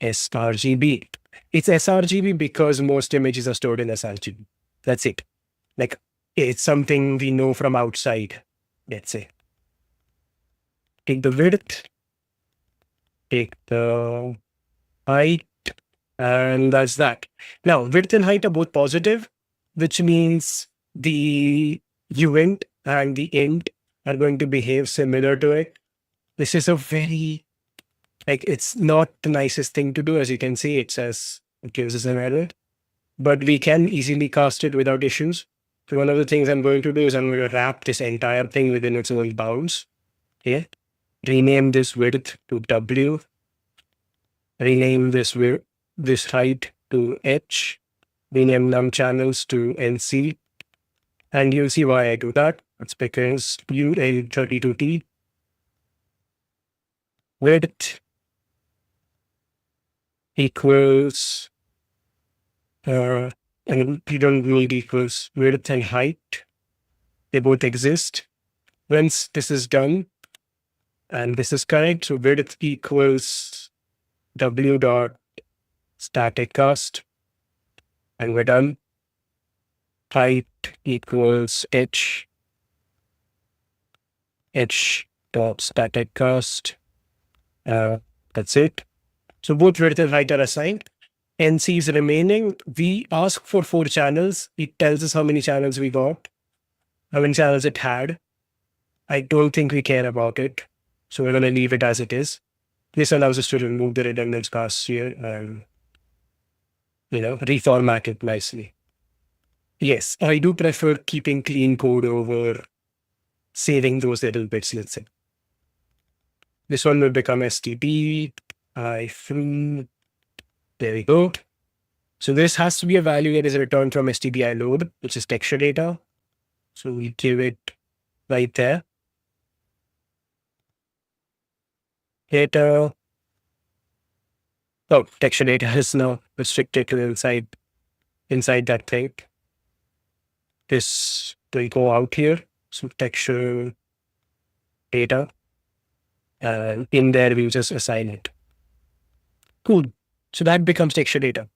sRGB. It's sRGB because most images are stored in sRGB. That's it. Like, it's something we know from outside, let's say. Take the width, take the height, and that's that. Now, width and height are both positive, which means the uint and the int are going to behave similar to it. This is a very, it's not the nicest thing to do. As you can see, it says it gives us an error, but we can easily cast it without issues. So one of the things I'm going to do is I'm going to wrap this entire thing within its own bounds. Okay. Rename this width to W. Rename this height to H. Rename num channels to NC. And you'll see why I do that. It's because UL32T width equals, and you don't need equals width and height. They both exist. Once this is done, and this is correct, so width equals W dot static cast, and we're done. Height equals H dot static cast. That's it. So both width and height are assigned. NC is remaining. We ask for 4 channels. It tells us how many channels we got, how many channels it had. I don't think we care about it. So we're going to leave it as it is. This allows us to remove the redundant casts here and, reformat it nicely. Yes, I do prefer keeping clean code over saving those little bits, let's say. This one will become STB. There we go. So this has to be a value that is returned from STBI load, which is texture data. So we give it right there. Data. Oh, texture data is now restricted to inside that thing. This will go out here. So texture data. And in there, we just assign it. Cool. So that becomes texture data.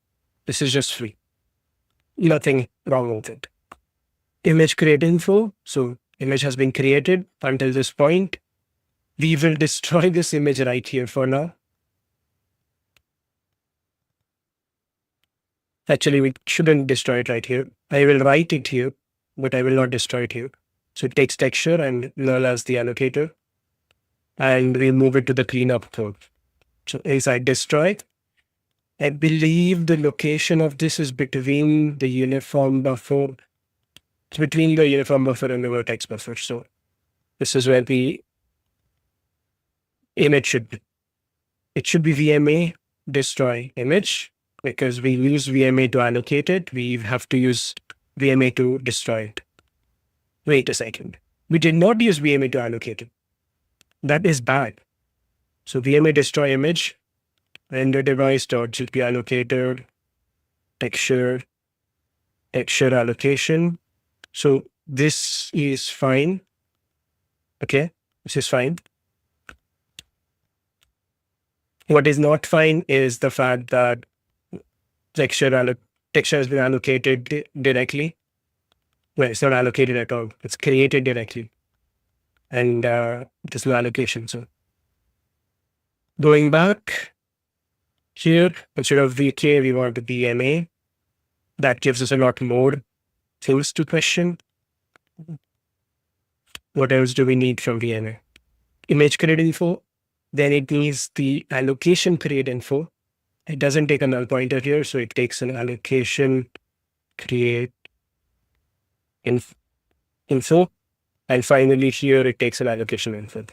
This is just free. Nothing wrong with it. Image create info. So image has been created until this point. We will destroy this image right here for now. Actually, we shouldn't destroy it right here. I will write it here, but I will not destroy it here. So it takes texture and null as the allocator. And we'll move it to the cleanup code. So as I destroy, I believe the location of this is between the uniform buffer. It's between the uniform buffer and the vertex buffer. So this is where the image should be. It should be VMA destroy image because we use VMA to allocate it. We have to use VMA to destroy it. Wait a second. We did not use VMA to allocate it. That is bad. So VMA destroy image, render device dot should be allocated, texture allocation. So this is fine. Okay, this is fine. What is not fine is the fact that texture has been allocated directly. Well, it's not allocated at all. It's created directly. And there's no allocation. So going back here, instead of VK, we want the VMA. That gives us a lot more things to question. What else do we need from VMA? image create info. Then it needs the allocation create info. It doesn't take a null pointer here, so it takes an allocation create info. And finally here it takes an allocation info,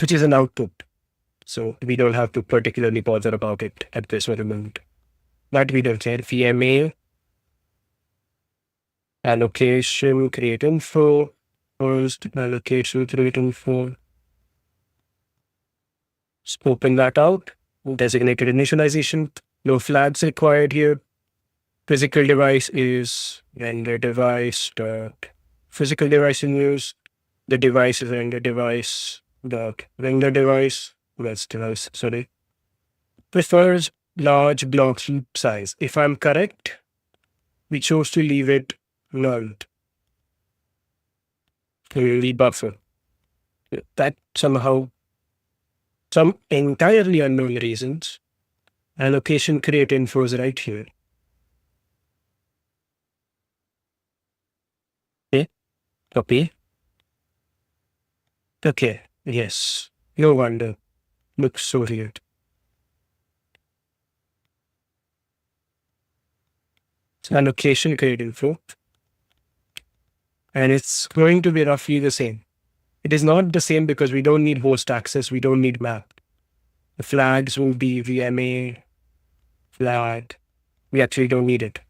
which is an output. So we don't have to particularly bother about it at this moment. That we don't care. VMA allocation create info. First allocation create info. Just open that out. Designated initialization. No flags required here. Physical device is render device dot physical device in use. The device is render device dot render device. That's device, sorry. Prefers large block heap size. If I'm correct, we chose to leave it null. The buffer. That somehow, some entirely unknown reasons, allocation create info is right here. Okay, copy. Okay, yes. No wonder. Looks so weird. It's allocation create info. And it's going to be roughly the same. It is not the same because we don't need host access. We don't need map. The flags will be VMA flag. We actually don't need it.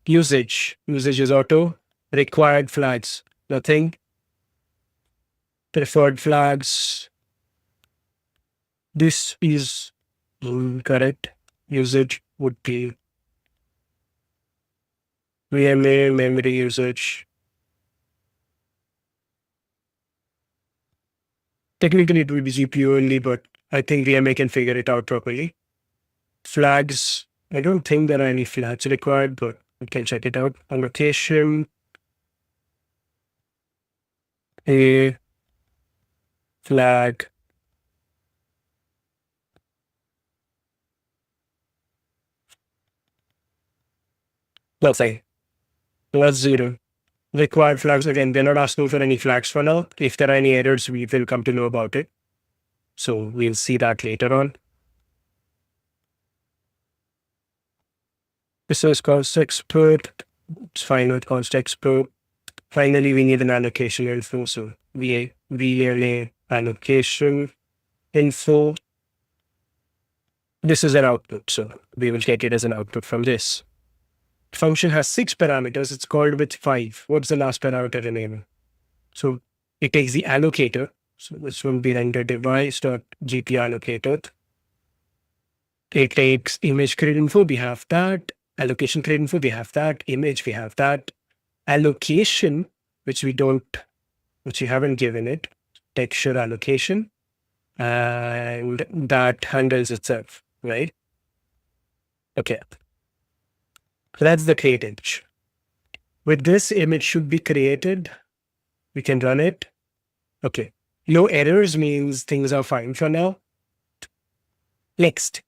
Usage. Usage is auto. Required flags. Nothing. Preferred flags. This is correct. Usage would be VMA memory usage. Technically, it will be GPU only, but I think VMA can figure it out properly. Flags. I don't think there are any flags required, but we can check it out. Allocation. A flag. Let's say plus 0. Required flags again. They're not asking for any flags for now. If there are any errors, we will come to know about it. So we'll see that later on. This is cost expert. It's fine with cost expert. Finally, we need an allocation info. So VLA allocation info. This is an output. So we will get it as an output from this. Function has 6 parameters. It's called with 5. What's the last parameter enable? So it takes the allocator. So this will be render device dot GP allocated. It takes image create info. We have that. Allocation create info. We have that. Image. We have that. Allocation, which we haven't given it. Texture allocation. And that handles itself, right? Okay. So that's the create image. With this, image should be created. We can run it. Okay. No errors means things are fine for now. Next,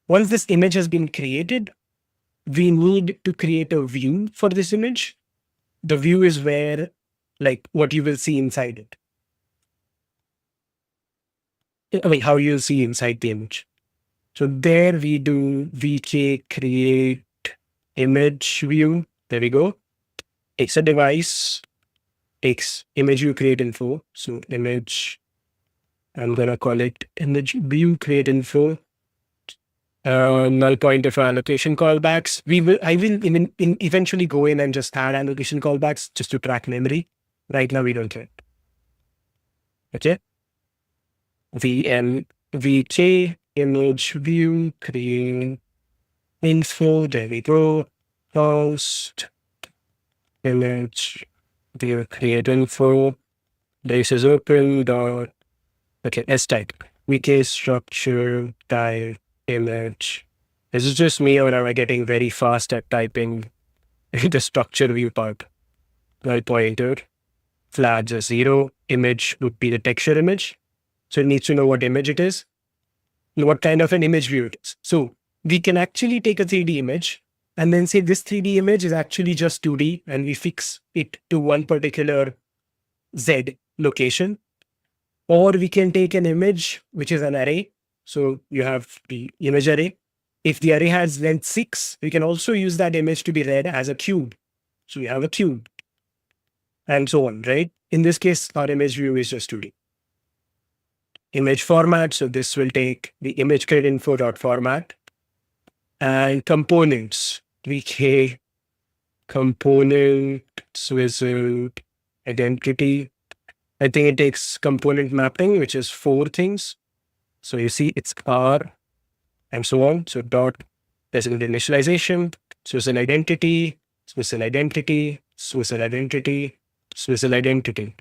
once this image has been created, we need to create a view for this image. The view is where, like, what you will see inside it. I mean, how you'll see inside the image. So there we do vk create image view. There we go. Takes a device, takes image view create info. So image, I'm gonna call it image view create info. Null pointer for allocation callbacks. I will eventually go in and just add allocation callbacks just to track memory. Right now we don't care. Okay. vk image view create info. There we go. Post image view create info. This is open dot. Okay, S type. vk structure type image. This is just me, or am I getting very fast at typing the structure view part? Null pointer. Flags are 0. Image would be the texture image. So it needs to know what image it is, and what kind of an image view it is. So we can actually take a 3D image and then say this 3D image is actually just 2D, and we fix it to one particular Z location, or we can take an image, which is an array. So you have the image array. If the array has length 6, we can also use that image to be read as a cube. So we have a cube and so on, right? In this case, our image view is just 2D. Image format. So this will take the image grid info dot format and components. We can component swizzle identity. I think it takes component mapping, which is 4 things. So you see it's R and so on. So dot, there's an initialization, swizzle identity, swizzle identity, swizzle identity, swizzle identity.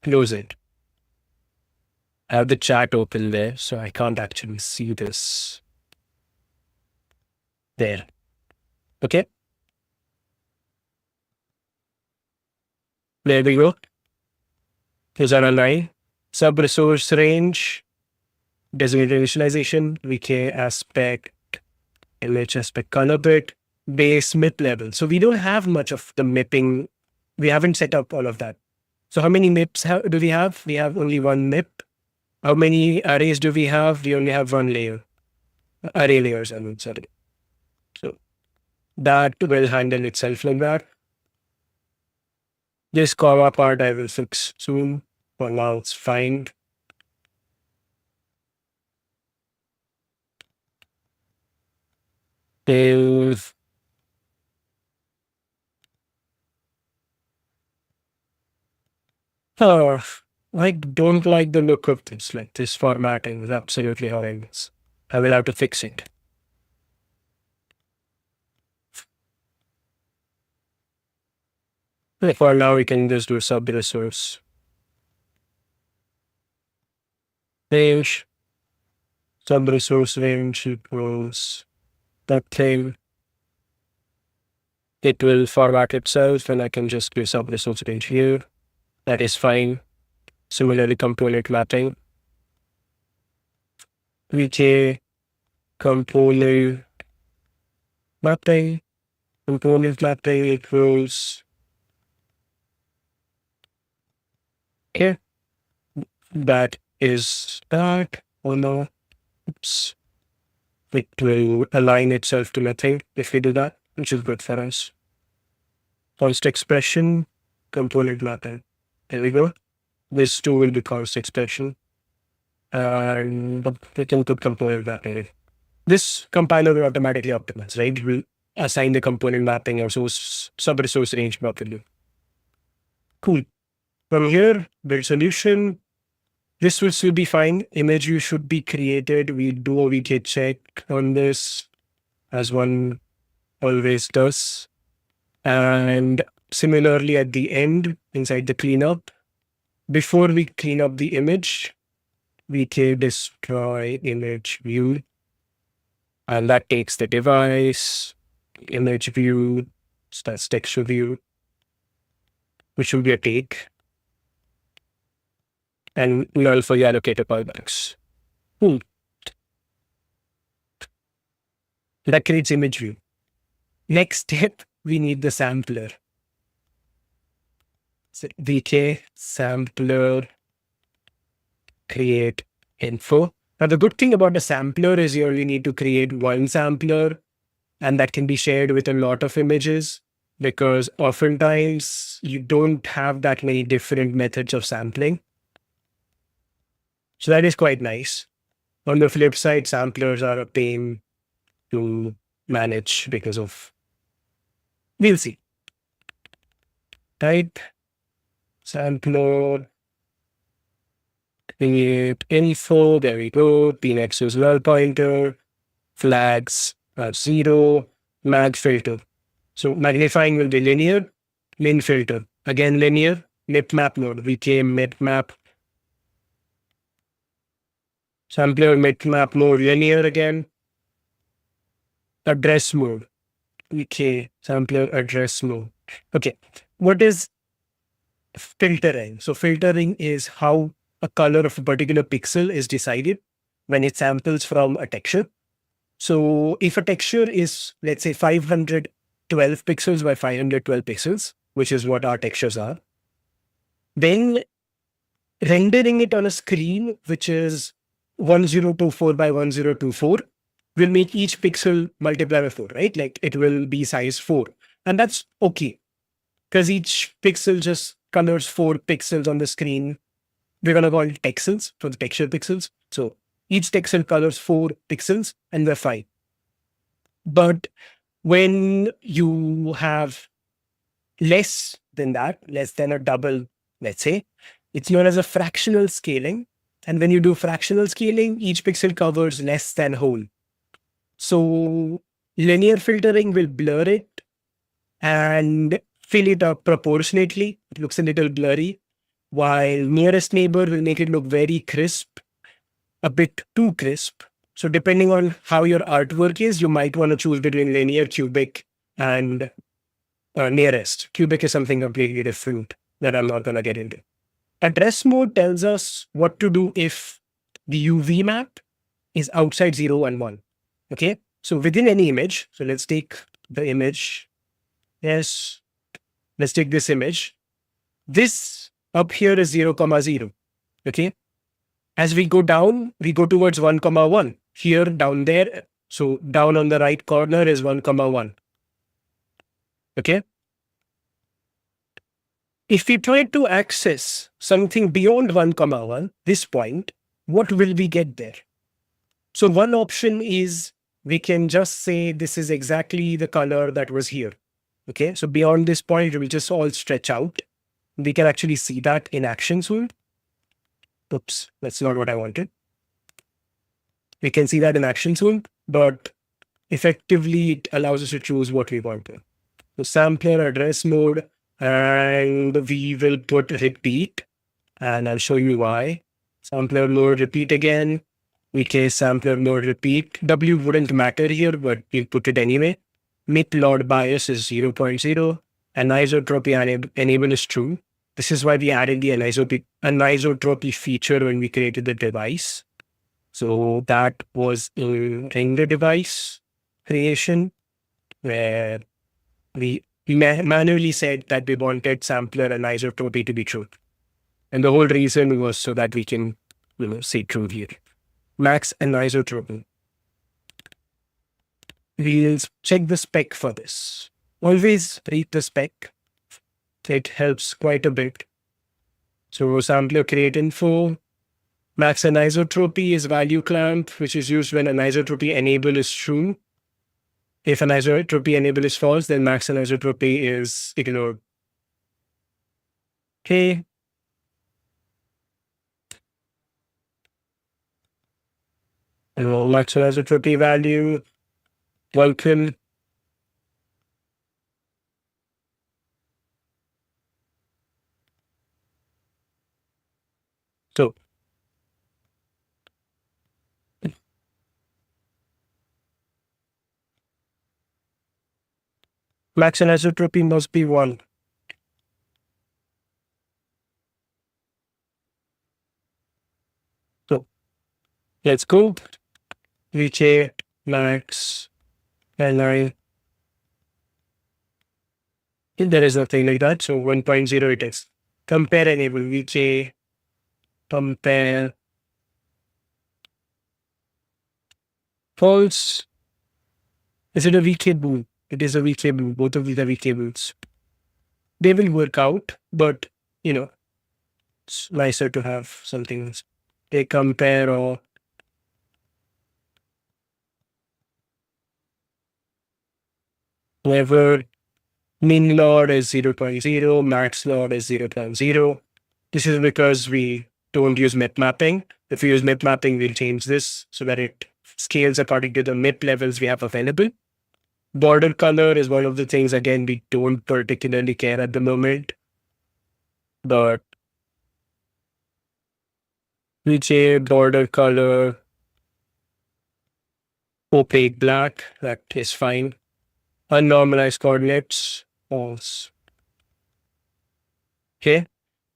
Close it. I have the chat open there, so I can't actually see this. There. Okay. There we go. Here's our line. Sub-resource range, designated initialization, VK aspect, image aspect color bit, base MIP level. So we don't have much of the MIPing. We haven't set up all of that. So how many MIPs do we have? We have only one MIP. How many arrays do we have? We only have one layer. Array layers, I mean, sorry. So that will handle itself like that. This comma part I will fix soon. For now, it's fine. Save. Oh, I don't like the look of this. Like this formatting is absolutely horrendous. I will have to fix it. For now, we can just do sub-resource. Range. Sub-resource range equals that thing. It will format itself and I can just do sub-resource range here. That is fine. Similarly, component mapping. VK component mapping. Component mapping equals here. That is that. Oh no. Oops. It will align itself to nothing if we do that, which is good for us. Const expression, component mapping. There we go. This too will be const expression. And we can put component mapping. This compiler will automatically optimize, right? It will assign the component mapping or source sub-resource range properly. Cool. From here, build solution. This will still be fine. Image view should be created. We do a VK check on this, as one always does. And similarly, at the end, inside the cleanup, before we clean up the image, VK destroy image view. And that takes the device, image view, so that's texture view, which will be a take. And null for the allocated callbacks. That creates image view. Next step, we need the sampler. So VK sampler create info. Now the good thing about the sampler is you only need to create one sampler, and that can be shared with a lot of images, because oftentimes you don't have that many different methods of sampling. So that is quite nice. On the flip side, samplers are a pain to manage because of, we'll see. Type sampler, create info, there we go, pnex as well pointer, flags 0, mag filter. So magnifying will be linear, min filter, again linear, mip map node, VK mip map. Sampler mip map mode linear again. Address mode. VK sampler address mode. Okay. What is filtering? So filtering is how a color of a particular pixel is decided when it samples from a texture. So if a texture is, let's say, 512 pixels by 512 pixels, which is what our textures are, then rendering it on a screen which is 1024 by 1024 will make each pixel multiply by 4, right? Like it will be size 4. And that's okay because each pixel just colors 4 pixels on the screen. We're going to call it pixels for the texture pixels. So each pixel colors 4 pixels and we're fine. But when you have less than that, less than a double, let's say, it's known as a fractional scaling. And when you do fractional scaling, each pixel covers less than whole. So linear filtering will blur it and fill it up proportionately. It looks a little blurry, while nearest neighbor will make it look very crisp, a bit too crisp. So depending on how your artwork is, you might want to choose between linear, cubic, and nearest. Cubic is something completely different that I'm not going to get into. Address mode tells us what to do if the UV map is outside 0 and 1. Okay. So within any image, so let's take the image. Yes. Let's take this image. This up here is 0, 0. Okay. As we go down, we go towards 1, 1. Here, down there. So down on the right corner is 1, 1. Okay. If we try to access something beyond 1, 1, this point, what will we get there? So one option is we can just say this is exactly the color that was here. Okay, so beyond this point, it will just all stretch out. We can actually see that in action soon. Oops, that's not what I wanted. We can see that in action soon, but effectively it allows us to choose what we want to. So sampler address mode, and we will put repeat, and I'll show you why. Sampler mode, repeat again. VK sampler mode repeat. W wouldn't matter here, but we'll put it anyway. Mid load bias is 0.0. Anisotropy enable is true. This is why we added the anisotropy feature when we created the device. So that was in the device creation where we manually said that we wanted sampler anisotropy to be true. And the whole reason was so that we can say true here. Max anisotropy. We'll check the spec for this. Always read the spec. It helps quite a bit. So sampler create info. Max anisotropy is value clamp, which is used when anisotropy enable is true. If anisotropy enable is false, then max anisotropy is ignored. Okay. Max anisotropy value. Vulkan. So max anisotropy must be 1. So let's go. VJ max ni. There is nothing like that. So 1.0 it is. Compare enable. VJ compare false. Is it a VK bool? It is a VK bool. Both of these are VK bools. They will work out, but it's nicer to have something else. They compare or whenever min log is 0.0, max log is 0.0. This is because we don't use MIP mapping. If we use MIP mapping, we'll change this so that it scales according to the MIP levels we have available. Border color is one of the things, again, we don't particularly care at the moment. But we say border color, opaque black, that is fine. Unnormalized coordinates, false. Okay.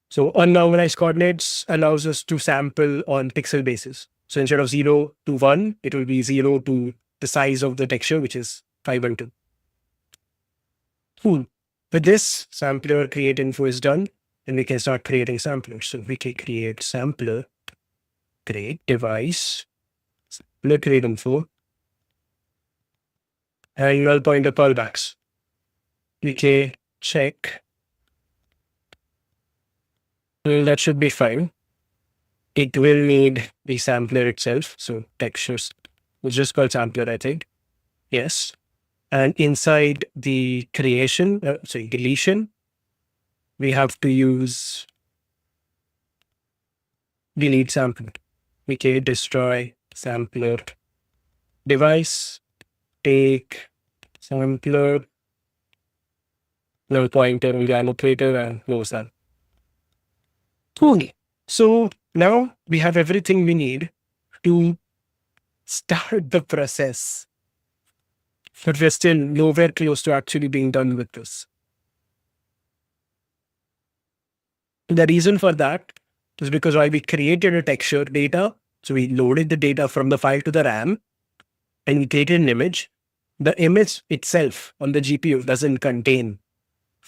So unnormalized coordinates allows us to sample on pixel basis. So instead of 0 to 1, it will be 0 to the size of the texture, which is 5 and 2. Cool. With this, sampler create info is done. and we can start creating samplers. So we can create sampler, create device, sampler create info, and null pointer callbacks. We can check. Well, that should be fine. It will need the sampler itself. So textures, it's just called sampler, I think. Yes. And inside the creation, deletion, we have to use delete sampler. We can destroy sampler device, take sampler, null pointer, annotator, and close that. Cool. So now we have everything we need to start the process. But we're still nowhere close to actually being done with this. The reason for that is because while we created a texture data, so we loaded the data from the file to the RAM and we created an image, the image itself on the GPU doesn't contain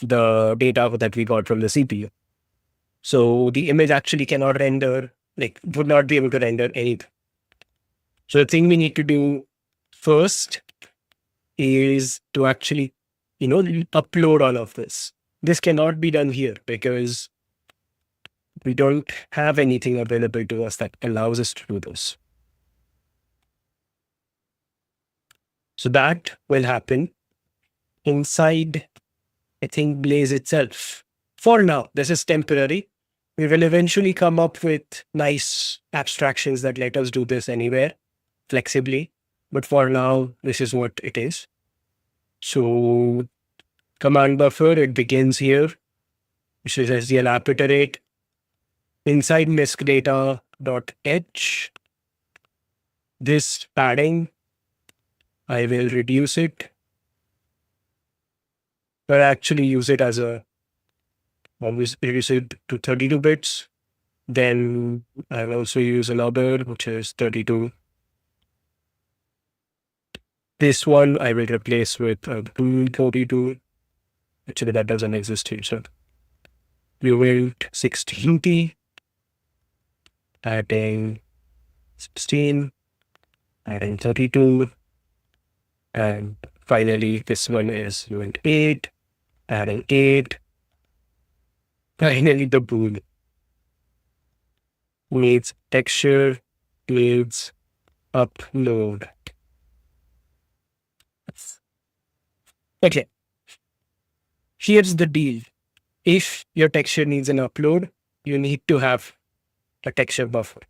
the data that we got from the CPU. So the image actually cannot render, would not be able to render anything. So the thing we need to do first is to actually, upload all of this. This cannot be done here because we don't have anything available to us that allows us to do this. So that will happen inside, I think, Blaze itself. For now, this is temporary. We will eventually come up with nice abstractions that let us do this anywhere flexibly. But for now, this is what it is. So command buffer, it begins here, which is SDL app iterate. Inside misc data.h, this padding, I will reduce it, but actually use it as always reduce it to 32 bits. Then I'll also use another, which is 32. This one I will replace with 32. Actually, that doesn't exist here. So we will 16T, adding 16, adding 32. And finally, this one is unit 8, adding 8. Finally, the bool needs texture, needs upload. Okay. Here's the deal. If your texture needs an upload, you need to have a texture buffer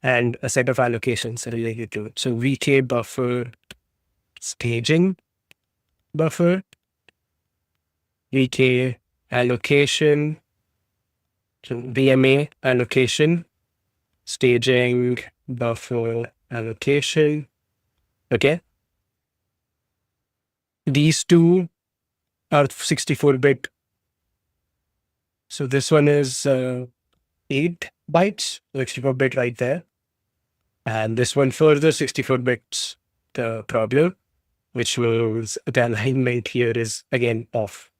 and a set of allocations related to it. So VK buffer, staging buffer, VK allocation, so VMA allocation, staging buffer allocation. Okay. These two are 64-bit. So this one is 8 bytes, 64-bit right there. And this one further 64 bits, the problem, which was the alignment here is again off.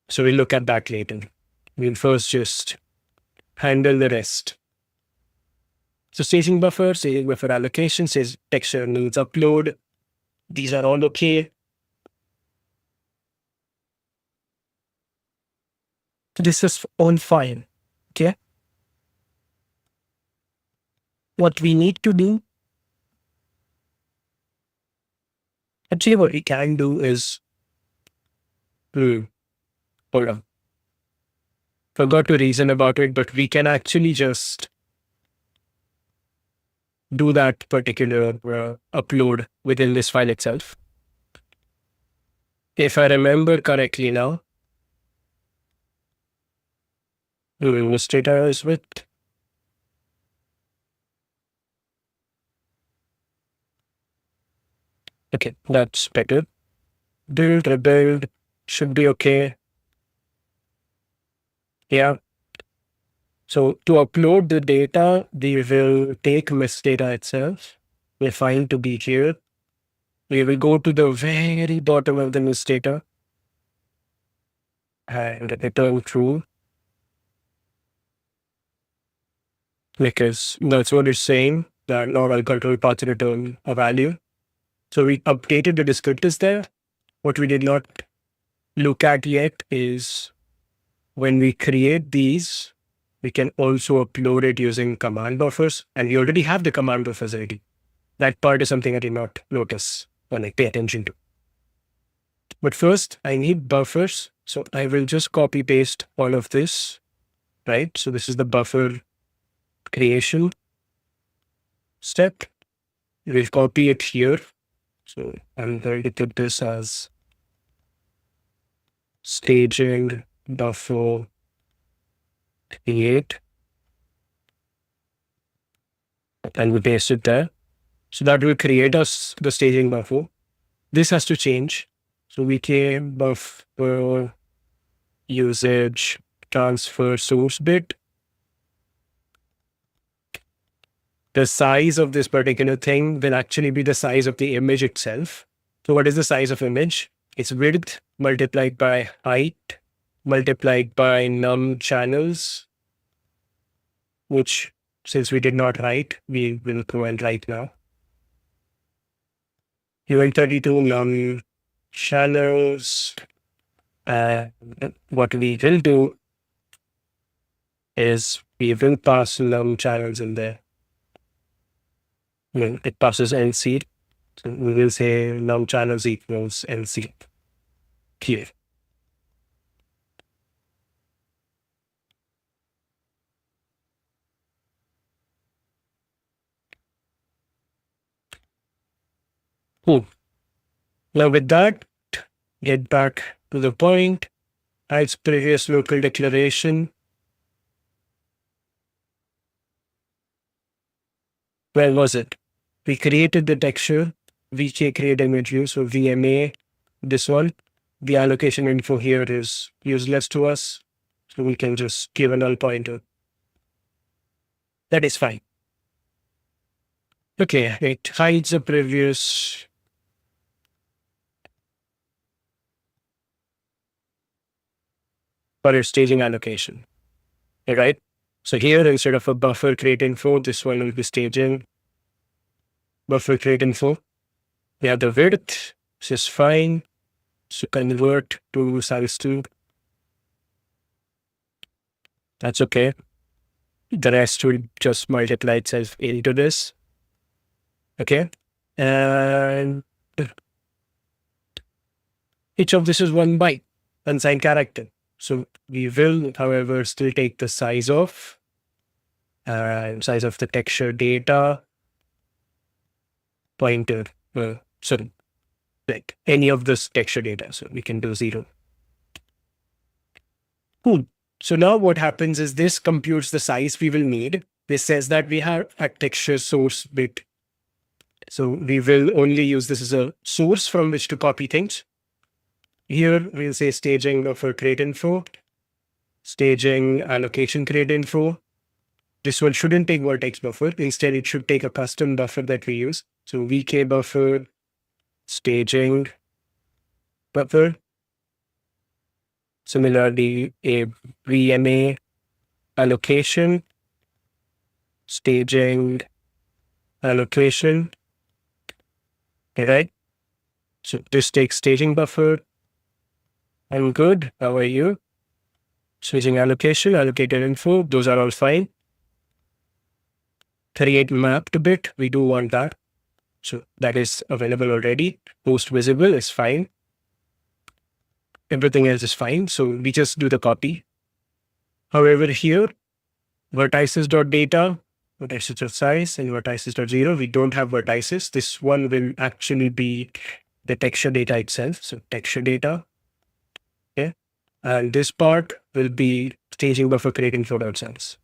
So we'll look at that later. We'll first just handle the rest. So staging buffer allocation says texture needs upload. These are all okay. So this is all fine. Okay. What we need to do, actually what we can do is, hold on. Forgot to reason about it, but we can actually just do that particular upload within this file itself. If I remember correctly now, this data is with. Okay, that's better. Build, rebuild should be okay. Yeah. So to upload the data, we will take miss data itself. We find to be here. We will go to the very bottom of the miss data. and return true because that's what it's saying, that normal control path return a value. So we updated the descriptors there. What we did not look at yet is when we create these, we can also upload it using command buffers, and we already have the command buffers already. That part is something I did not notice or like pay attention to. But first, I need buffers. So I will just copy paste all of this, right? So this is the buffer creation step. We'll copy it here. So I'm going to put this as staging buffer create, and we paste it there. So that will create us the staging buffer. This has to change. So we can buffer usage transfer source bit. The size of this particular thing will actually be the size of the image itself. So what is the size of image? It's width multiplied by height multiplied by num channels, which since we did not write, we will go and write now. Here 32 num channels. What we will do is we will pass num channels in there. It passes LC. So we will say num channels equals LC here. Cool. Now with that, get back to the point. As previous local declaration. Where was it? We created the texture, VK create image view, so VMA, this one. The allocation info here is useless to us, so we can just give a null pointer. That is fine. Okay, it hides the previous for staging allocation. All right. So here, instead of a buffer create info, this one will be staging buffer create info. We have the width, which is fine. So convert to size 2. That's okay. The rest will just multiply itself into this. Okay. And each of this is 1 byte, unsigned character. So we will, however, still take the size of the texture data pointer. Sorry, like any of this texture data. So we can do 0. Cool. So now what happens is this computes the size we will need. This says that we have a texture source bit. So we will only use this as a source from which to copy things. Here we'll say staging buffer create info, staging allocation create info. This one shouldn't take vertex buffer. Instead, it should take a custom buffer that we use. So VK buffer, staging buffer. Similarly, a VMA allocation, staging allocation. Okay, right? So this takes staging buffer. I'm good. How are you? Staging allocation, allocated info. Those are all fine. 38 mapped bit. We do want that. So that is available already. Post visible is fine. Everything else is fine. So we just do the copy. However, here, vertices.data, vertices.size, and vertices.0, we don't have vertices. This one will actually be the texture data itself. So texture data. Okay. And this part will be staging buffer creating float cells.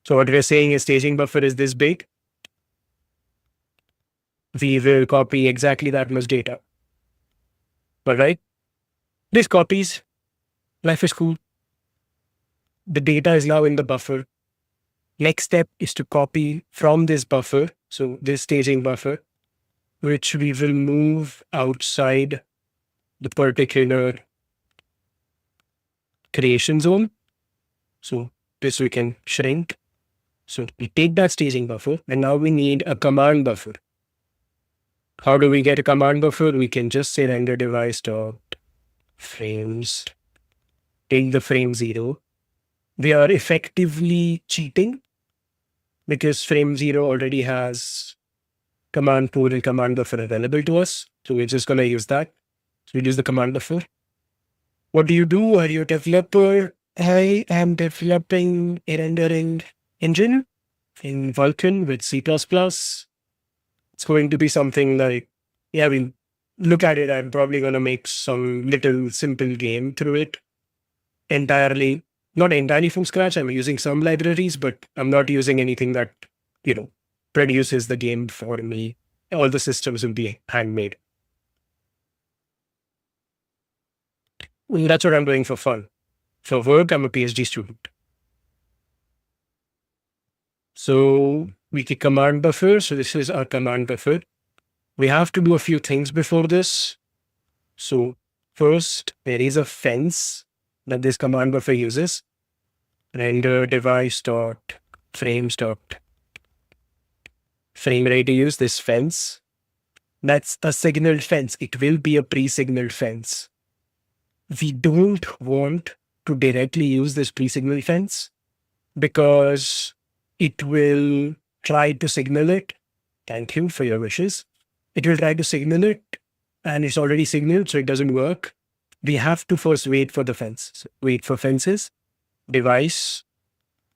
So what we're saying is staging buffer is this big. We will copy exactly that much data. All right. This copies. Life is cool. The data is now in the buffer. Next step is to copy from this buffer. So this staging buffer, which we will move outside the particular creation zone. So this we can shrink. So we take that staging buffer and now we need a command buffer. How do we get a command buffer? We can just say render device dot frames, take the frame 0. We are effectively cheating because frame 0 already has command pool and command buffer available to us. So we're just going to use that. So we use the command buffer. What do you do? Are you a developer? I am developing a rendering engine in Vulkan with C++. It's going to be something like, yeah, I mean, look at it. I'm probably going to make some little simple game through it entirely, not entirely from scratch. I'm using some libraries, but I'm not using anything that, produces the game for me. All the systems will be handmade. Well, that's what I'm doing for fun. For work, I'm a PhD student. So we take command buffer. So this is our command buffer. We have to do a few things before this. So first, there is a fence that this command buffer uses. Render device dot frames dot frame radius, this fence. That's a signaled fence. It will be a pre-signaled fence. We don't want to directly use this pre-signal fence because it will try to signal it. Thank you for your wishes. It will try to signal it and it's already signaled, so it doesn't work. We have to first wait for the fence. So wait for fences. Device.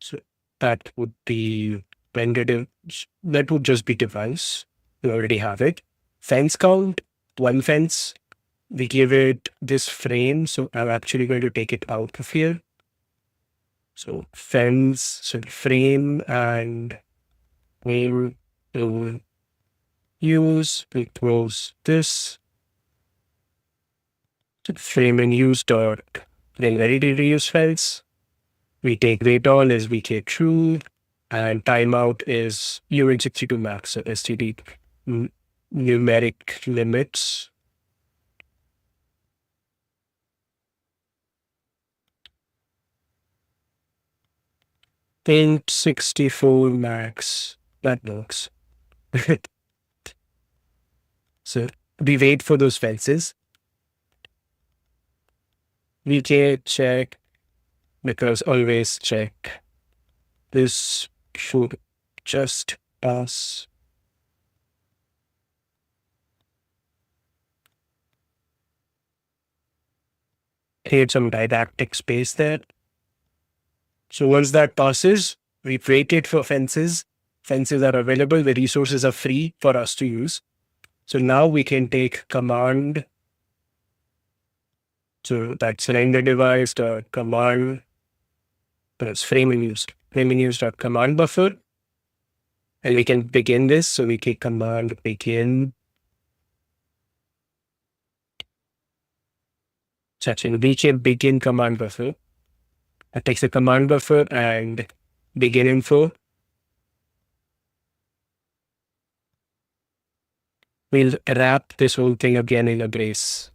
So that would be that would just be device. We already have it. Fence count, one fence. We give it this frame. So I'm actually going to take it out of here. So fence, so frame and frame to use, we close this. So frame and use dot then ready to reuse fence. We take wait all as we take true, and timeout is UH62 max, so STD numeric limits. Int 64 max. That works. So we wait for those fences. We can check because always check. This should just pass. Create some didactic space there. So once that passes, we've waited for fences. Fences are available. The resources are free for us to use. So now we can take command. So that's render device dot command. That's frame and used. Frame and used dot command buffer. And we can begin this. So we take command begin. Section begin command buffer. That takes the command buffer and begin info. We'll wrap this whole thing again in a brace.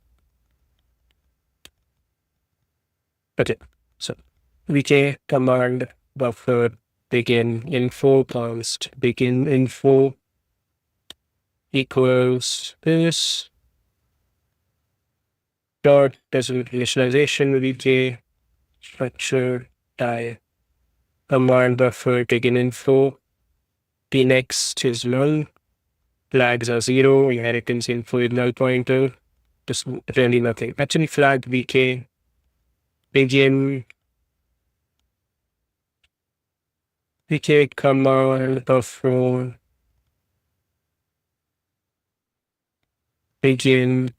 Okay, so we take command buffer begin info const begin info equals this dot initialization vj structure die command buffer begin info p next is null, flags are 0, inheritance info is null pointer, just really nothing. Actually flag vk begin vk command buffer begin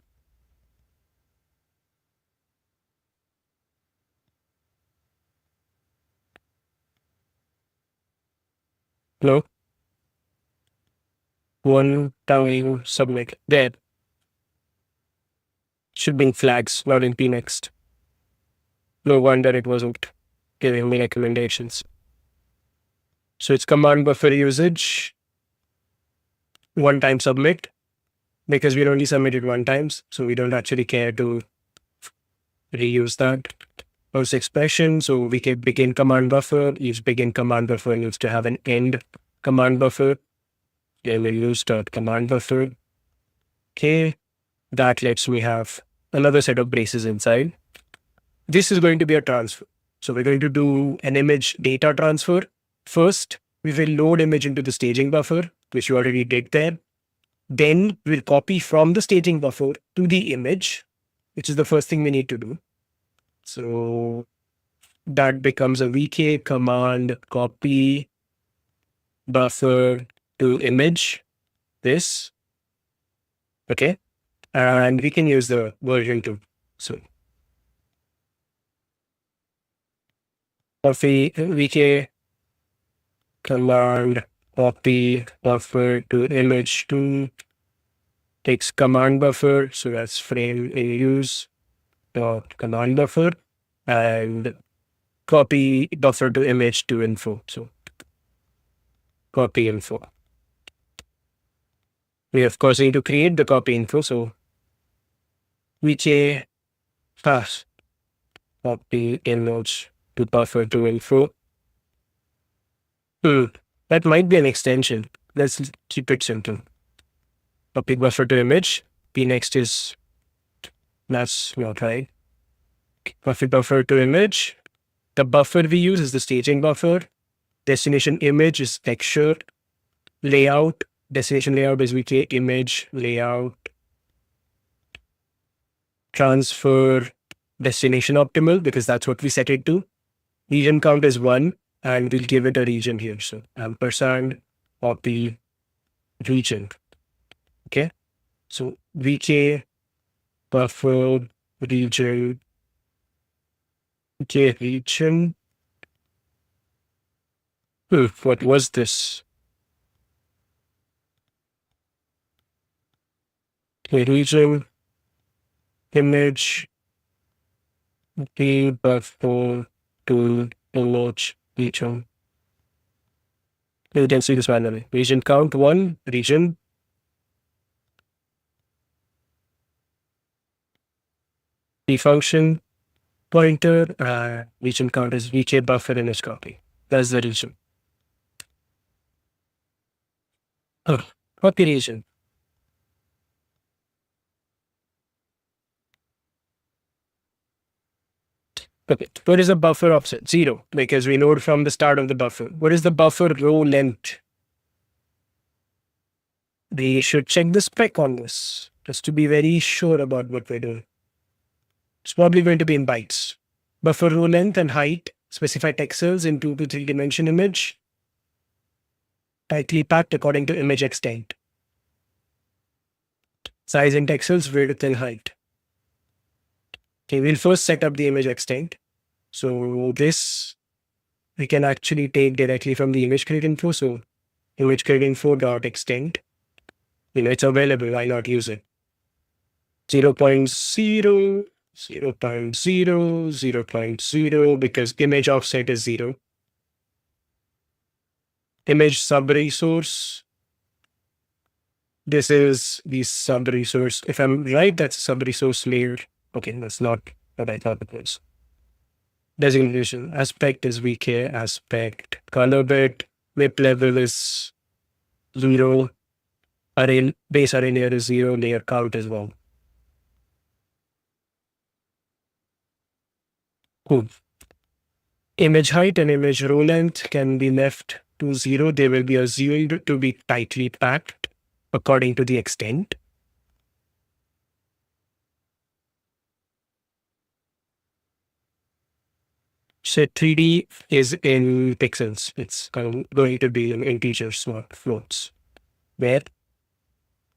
no one time submit there. Should be in flags, not in p next. No wonder it wasn't giving me recommendations. So it's command buffer usage, one time submit. because we only submitted one times, so we don't actually care to reuse that post expression. So we can begin command buffer, use begin command buffer needs to have an end command buffer. Then we use dot command buffer. Okay, that lets me have another set of braces inside. This is going to be a transfer. So we're going to do an image data transfer. First, we will load image into the staging buffer, which you already did there. Then we'll copy from the staging buffer to the image, which is the first thing we need to do. So that becomes a vk command copy buffer to image this. Okay. And we can use the version too. So copy vk command copy buffer to image to takes command buffer. So that's frame use dot command buffer and copy buffer to image to info. So copy info. We of course need to create the copy info. So vk pass copy image to buffer to info. That might be an extension. Let's keep it simple. Copy buffer to image. P next is that's not right. Copy buffer to image. The buffer we use is the staging buffer. Destination image is texture. Layout. Destination layout is vk image layout. Transfer destination optimal because that's what we set it to. Region count is 1 and we'll give it a region here. So ampersand copy region. Okay. So vk buffer region vk region. What was this? Okay, region image v buffer to image region. You can see this manually. Region count 1 region. The function pointer region count is vk buffer image copy. That's the region. Oh, copy region. Okay, what is the buffer offset? 0, because we know from the start of the buffer. What is the buffer row length? We should check the spec on this, just to be very sure about what we're doing. It's probably going to be in bytes. Buffer row length and height, specify texels in 2 to 3 dimension image. Tightly packed according to image extent. Size in texels, width and height. Okay, we'll first set up the image extent. So this we can actually take directly from the image grid info. So image grid info dot extent. It's available. Why not use it? 0, 0.0, 0, 0.0, 0.0, because image offset is 0. Image sub resource. This is the sub resource. If I'm right, that's a sub resource layer. Okay, that's not what I thought it was. Designation aspect is vk aspect. Color bit. Width level is 0. Array base array layer is 0. Layer count is 1. Cool. Image height and image row length can be left to 0. They will be assumed to be tightly packed according to the extent. So 3D is in pixels. It's going to be in integer smart floats. Where?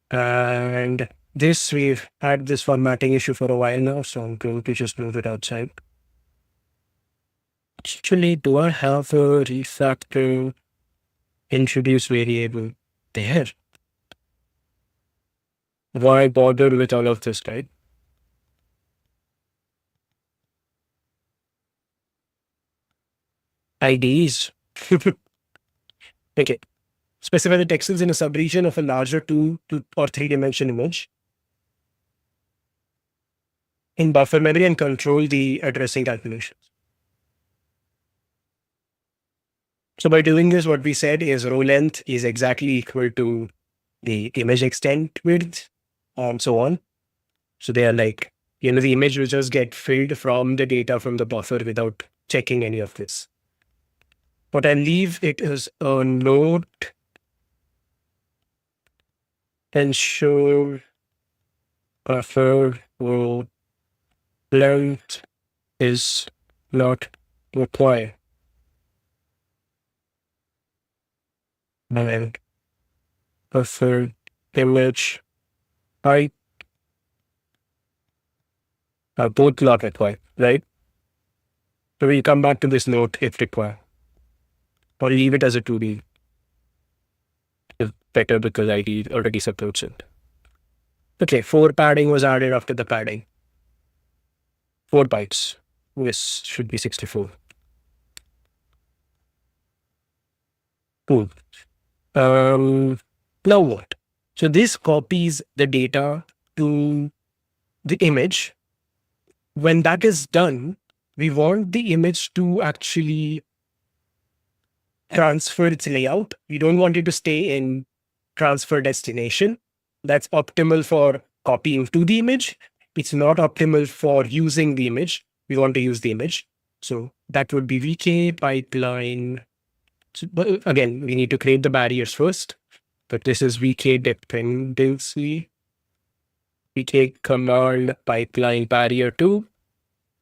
And this, we've had this formatting issue for a while now, so I'm going to just move it outside. Actually, do I have a refactor introduce variable there? Why bother with all of this, right? IDs. Okay. specify the texels in a subregion of a larger or three-dimension image in buffer memory and control the addressing calculations. So by doing this, what we said is row length is exactly equal to the image extent width and so on. So they are like, the image will just get filled from the data from the buffer without checking any of this. What I leave it is a note ensure buffer row length is not required. And buffer image height are both not required, right? So we come back to this note if required. Or leave it as a 2D. It's better because ID already supports it. Okay, 4 padding was added after the padding. 4 bytes. This should be 64. Cool. Now what? So this copies the data to the image. When that is done, we want the image to actually transfer its layout. We don't want it to stay in transfer destination. That's optimal for copying to the image. It's not optimal for using the image. We want to use the image. So that would be VK pipeline. So, but again, we need to create the barriers first. But this is VK dependency. We take command pipeline barrier 2.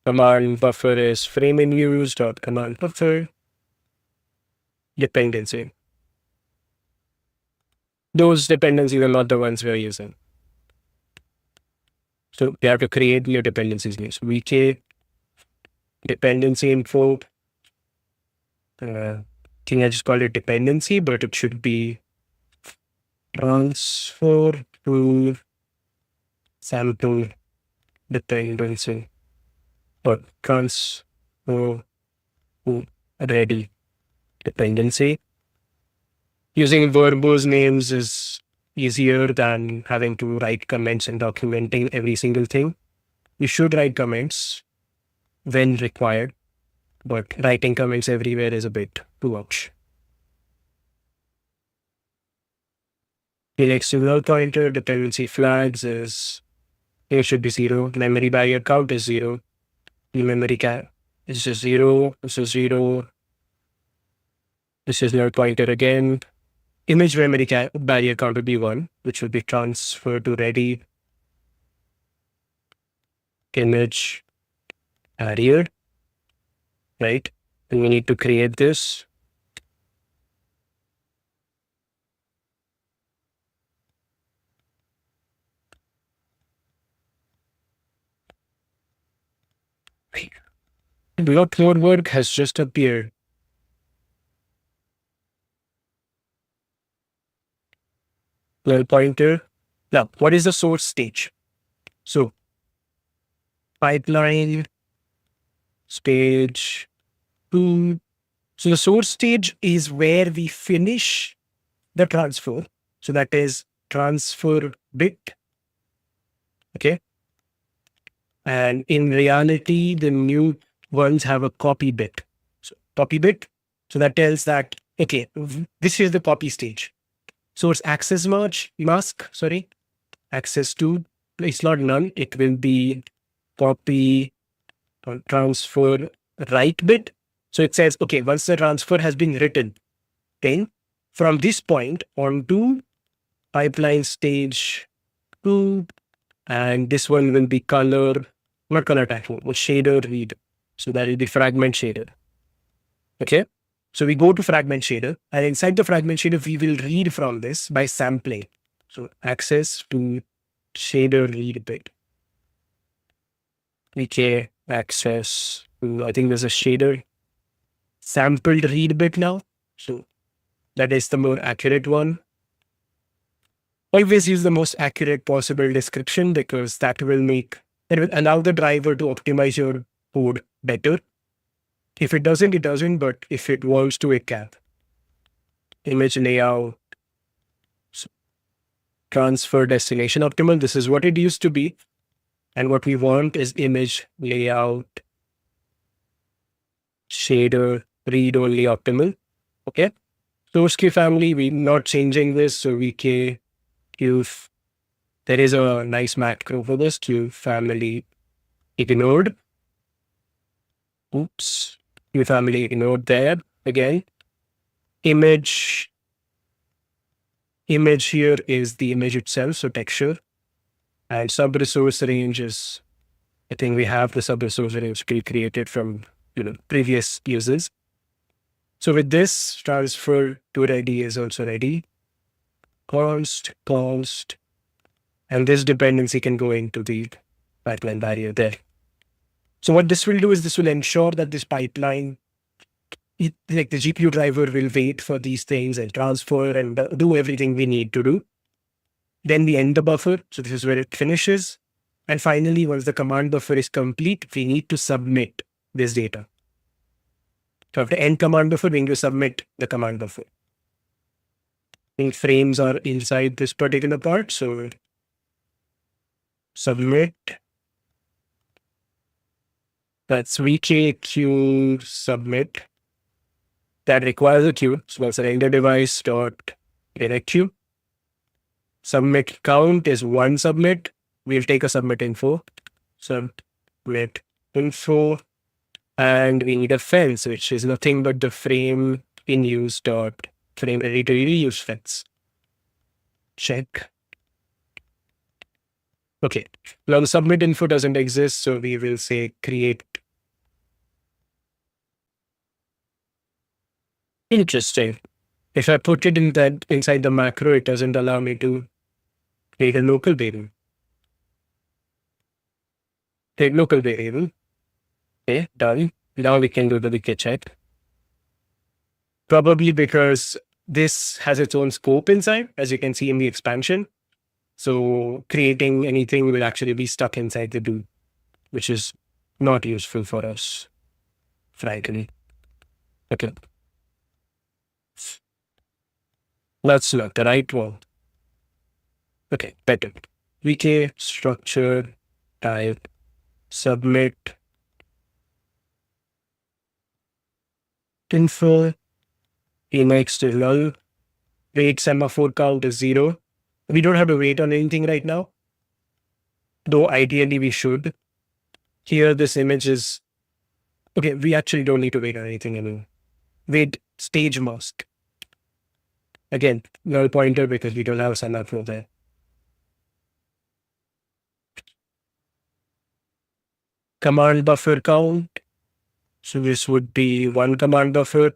Command buffer is frame in use dot command buffer dependency. Those dependencies are not the ones we're using. So we have to create new dependencies. So VK dependency info. I think I just called it dependency, but it should be transfer to sample dependency or transfer to ready dependency. Using verbose names is easier than having to write comments and documenting every single thing. You should write comments when required, but writing comments everywhere is a bit too much. The external pointer dependency flags is here should be 0. Memory barrier count is 0. The memory cap is just 0. This is 0. This is null pointer again. Image memory barrier count would be 1, which would be transferred to ready image barrier, right? And we need to create this. Block node work has just appeared. Null pointer. Now, what is the source stage? So, pipeline stage 2. So the source stage is where we finish the transfer. So that is transfer bit. Okay. And in reality, the new ones have a copy bit. So copy bit. So that tells that, okay, this is the copy stage. Source access access to, it's not none. It will be copy transfer write bit. So it says, okay, once the transfer has been written, then from this point on to pipeline stage 2, and this one will be not color type, but shader read. So that is the fragment shader. Okay. So we go to fragment shader, and inside the fragment shader, we will read from this by sampling. So access to shader read bit. Okay, access to, I think there's a shader sampled read bit now. So that is the more accurate one. Always use the most accurate possible description because that will allow the driver to optimize your code better. If it doesn't, it doesn't, but if it wants to, it can. Image layout, transfer destination optimal. This is what it used to be. And what we want is image layout shader read only optimal. Okay. Source key family, we're not changing this. So we can use, there is a nice macro for this, Q family ignored. Oops. Q family ignored there again. Image here is the image itself, so texture. And sub-resource range is, I think we have the sub-resource range created from previous users. So with this, transfer to ready is also ready. Const, and this dependency can go into the pipeline barrier there. So what this will do is this will ensure that this pipeline, like the GPU driver will wait for these things and transfer and do everything we need to do. Then we end the buffer. So this is where it finishes. And finally, once the command buffer is complete, we need to submit this data. So after end command buffer, we need to submit the command buffer. I think frames are inside this particular part. So submit. That's VKQ submit. That requires a queue. So it's render device dot direct queue. Submit count is one submit. We'll take a submit info. Submit info. And we need a fence, which is nothing but the frame in use dot frame ready to reuse fence. Check. Okay. Now the submit info doesn't exist, so we will say create. Interesting. If I put it in that inside the macro, it doesn't allow me to create a local variable. Take local variable. Okay, done. Now we can do the decay check. Probably because this has its own scope inside, as you can see in the expansion. So creating anything will actually be stuck inside the do, which is not useful for us, frankly. Okay. Let's look the right one. Okay, better. VK structure type submit info Emacs to null. Wait semaphore count is 0. We don't have to wait on anything right now, though ideally we should. Here, this image is okay. We actually don't need to wait on anything anymore. Wait stage mask. Again, null pointer because we don't have a semaphore there. Command buffer count. So this would be one command buffer.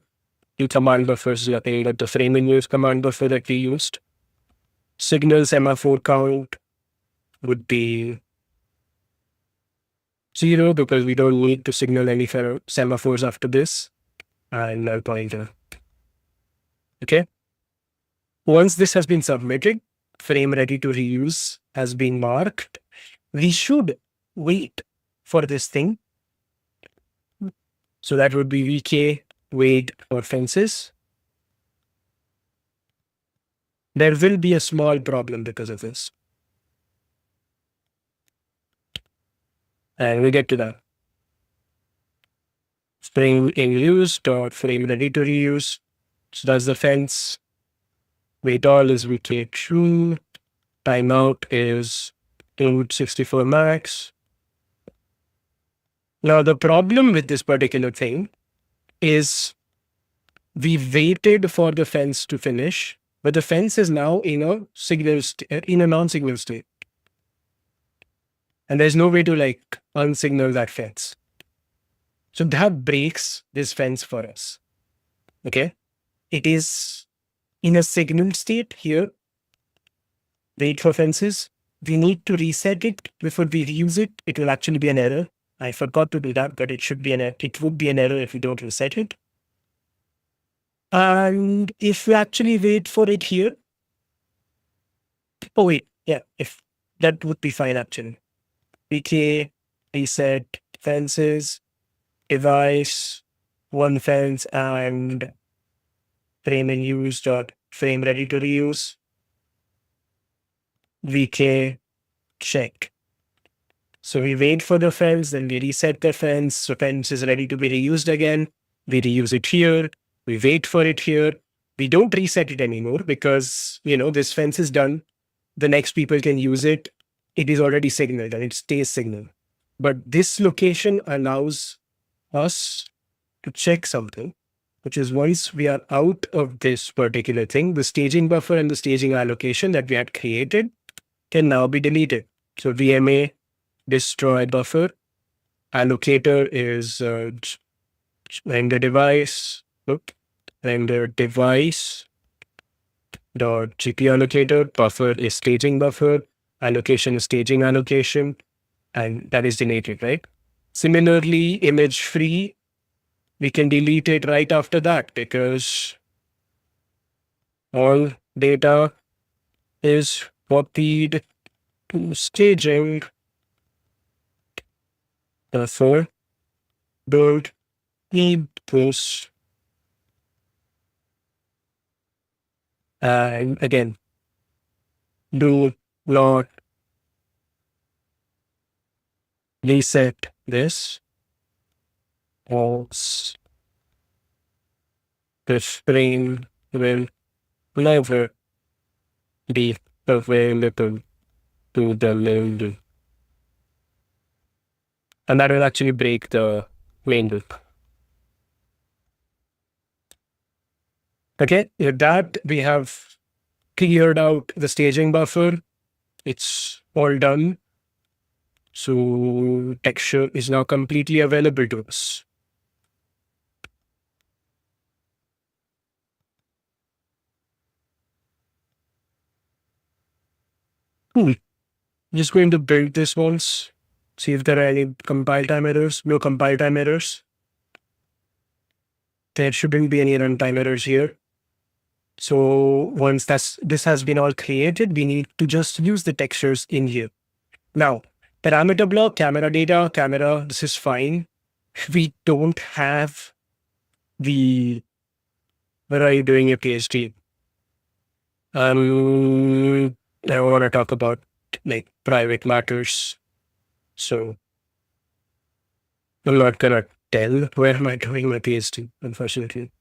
Two command buffers are at the frame in use command buffer that we used. Signal semaphore count would be 0 because we don't need to signal any semaphores after this. And null pointer. Okay. Once this has been submitted, frame ready to reuse has been marked. We should wait for this thing. So that would be VK wait for fences. There will be a small problem because of this. And we'll get to that. Frame in use dot frame ready to reuse. So that's the fence. Wait all is VK true. Timeout is 264 max. Now the problem with this particular thing is we waited for the fence to finish, but the fence is now in a non-signal state. And there's no way to like unsignal that fence. So that breaks this fence for us. Okay. It is in a signal state here. Wait for fences. We need to reset it before we reuse it. It will actually be an error. I forgot to do that, but it should be it would be an error if we don't reset it. And if we actually wait for it here, oh wait, yeah, if that would be fine actually. VK reset fences, device, one fence, and frame in use dot frame ready to reuse. VK check. So we wait for the fence, then we reset the fence. So fence is ready to be reused again. We reuse it here. We wait for it here. We don't reset it anymore because, this fence is done. The next people can use it. It is already signaled and it stays signaled. But this location allows us to check something, which is once we are out of this particular thing, the staging buffer and the staging allocation that we had created can now be deleted. So VMA destroy buffer allocator is render device, render device dot GPU allocator, buffer is staging buffer, allocation is staging allocation, and that is deleted, right? Similarly, image free, we can delete it right after that because all data is copied to staging buffer build equals, and again, do not reset this, else the frame will never be available to the loader. And that will actually break the main loop. Okay, with that, we have cleared out the staging buffer. It's all done. So texture is now completely available to us. Cool. Just going to build this once, see if there are any compile time errors. No compile time errors. There shouldn't be any runtime errors here. So once this has been all created, we need to just use the textures in here. Now, parameter block, camera data, camera, this is fine. We don't have the, where are you doing your PhD? I want to talk about like private matters. So I'm not gonna tell where am I doing my PhD, unfortunately.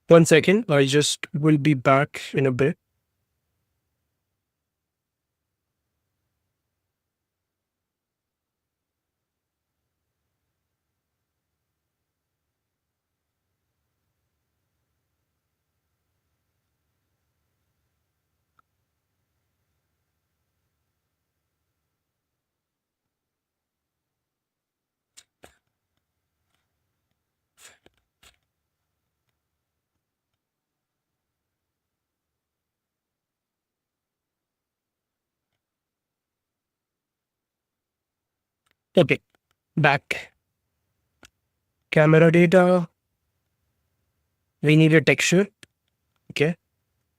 One second, I just will be back in a bit. Okay, back. Camera data, we need a texture. Okay.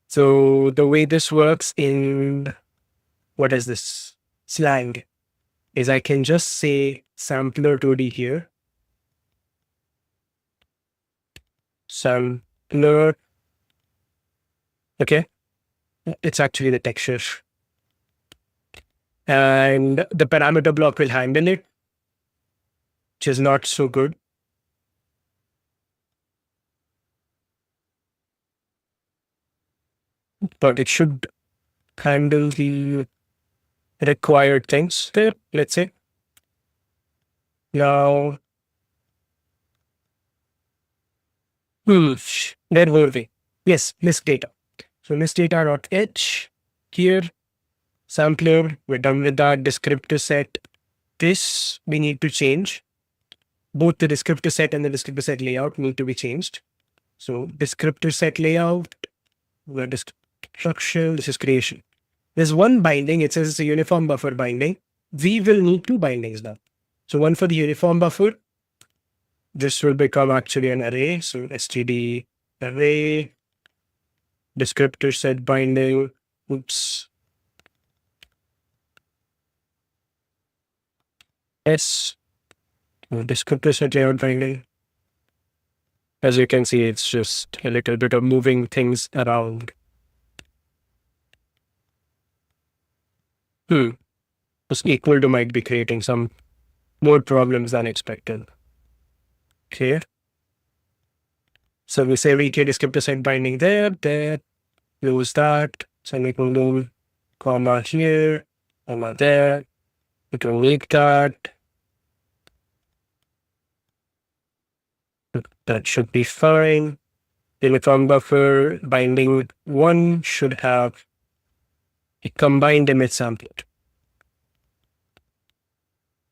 So the way this works in, what is this? Slang is I can just say sampler 2D here. Sampler. Okay. It's actually the texture. And the parameter block will handle it, which is not so good. But it should handle the required things there, let's say. Now, where were we? Yes, list data. So list data.h here, sampler, we're done with that. Descriptor set. This we need to change. Both the descriptor set and the descriptor set layout need to be changed. So descriptor set layout, the structure, this is creation. There's one binding, it says it's a uniform buffer binding. We will need two bindings now. So one for the uniform buffer, this will become actually an array. So std array, descriptor set binding, oops, s, descriptor set layout binding. As you can see, it's just a little bit of moving things around. This equal to might be creating some more problems than expected. Okay. So we say we create a descriptor set binding there, close that, semicolon, comma here, comma there. We can make that. That should be fine. The electron buffer binding one should have a combined image sampler.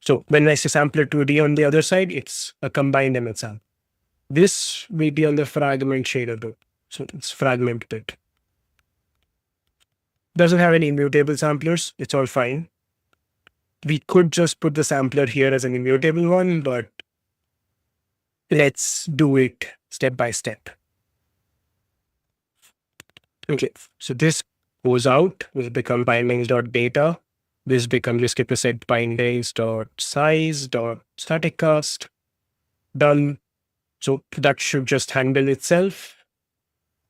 So when I say sampler 2D on the other side, it's a combined image sample. This may be on the fragment shader though. So it's fragmented. Doesn't have any immutable samplers. It's all fine. We could just put the sampler here as an immutable one, but let's do it step by step. Okay, so this goes out, will become bindings.data. This becomes descriptor set bindings.size.staticast. Done. So that should just handle itself.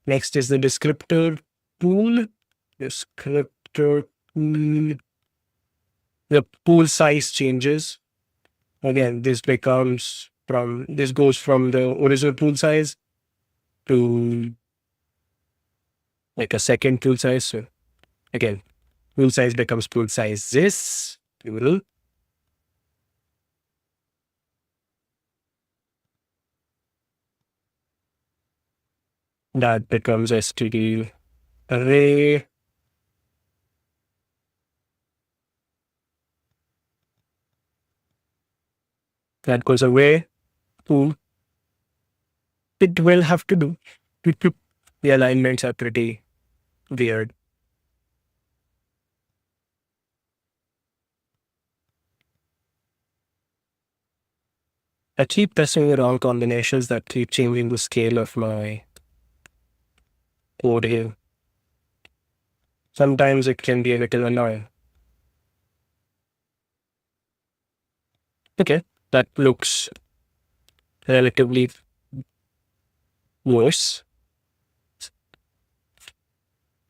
Next is the descriptor pool. Descriptor pool. The pool size changes. Again, this goes from the original pool size to like a second pool size. So again, pool size becomes pool size this. Pool. That becomes std array. That goes away. Pool. It will have to do. The alignments are pretty weird. I keep pressing around combinations that keep changing the scale of my code here. Sometimes it can be a little annoying. Okay, that looks relatively worse.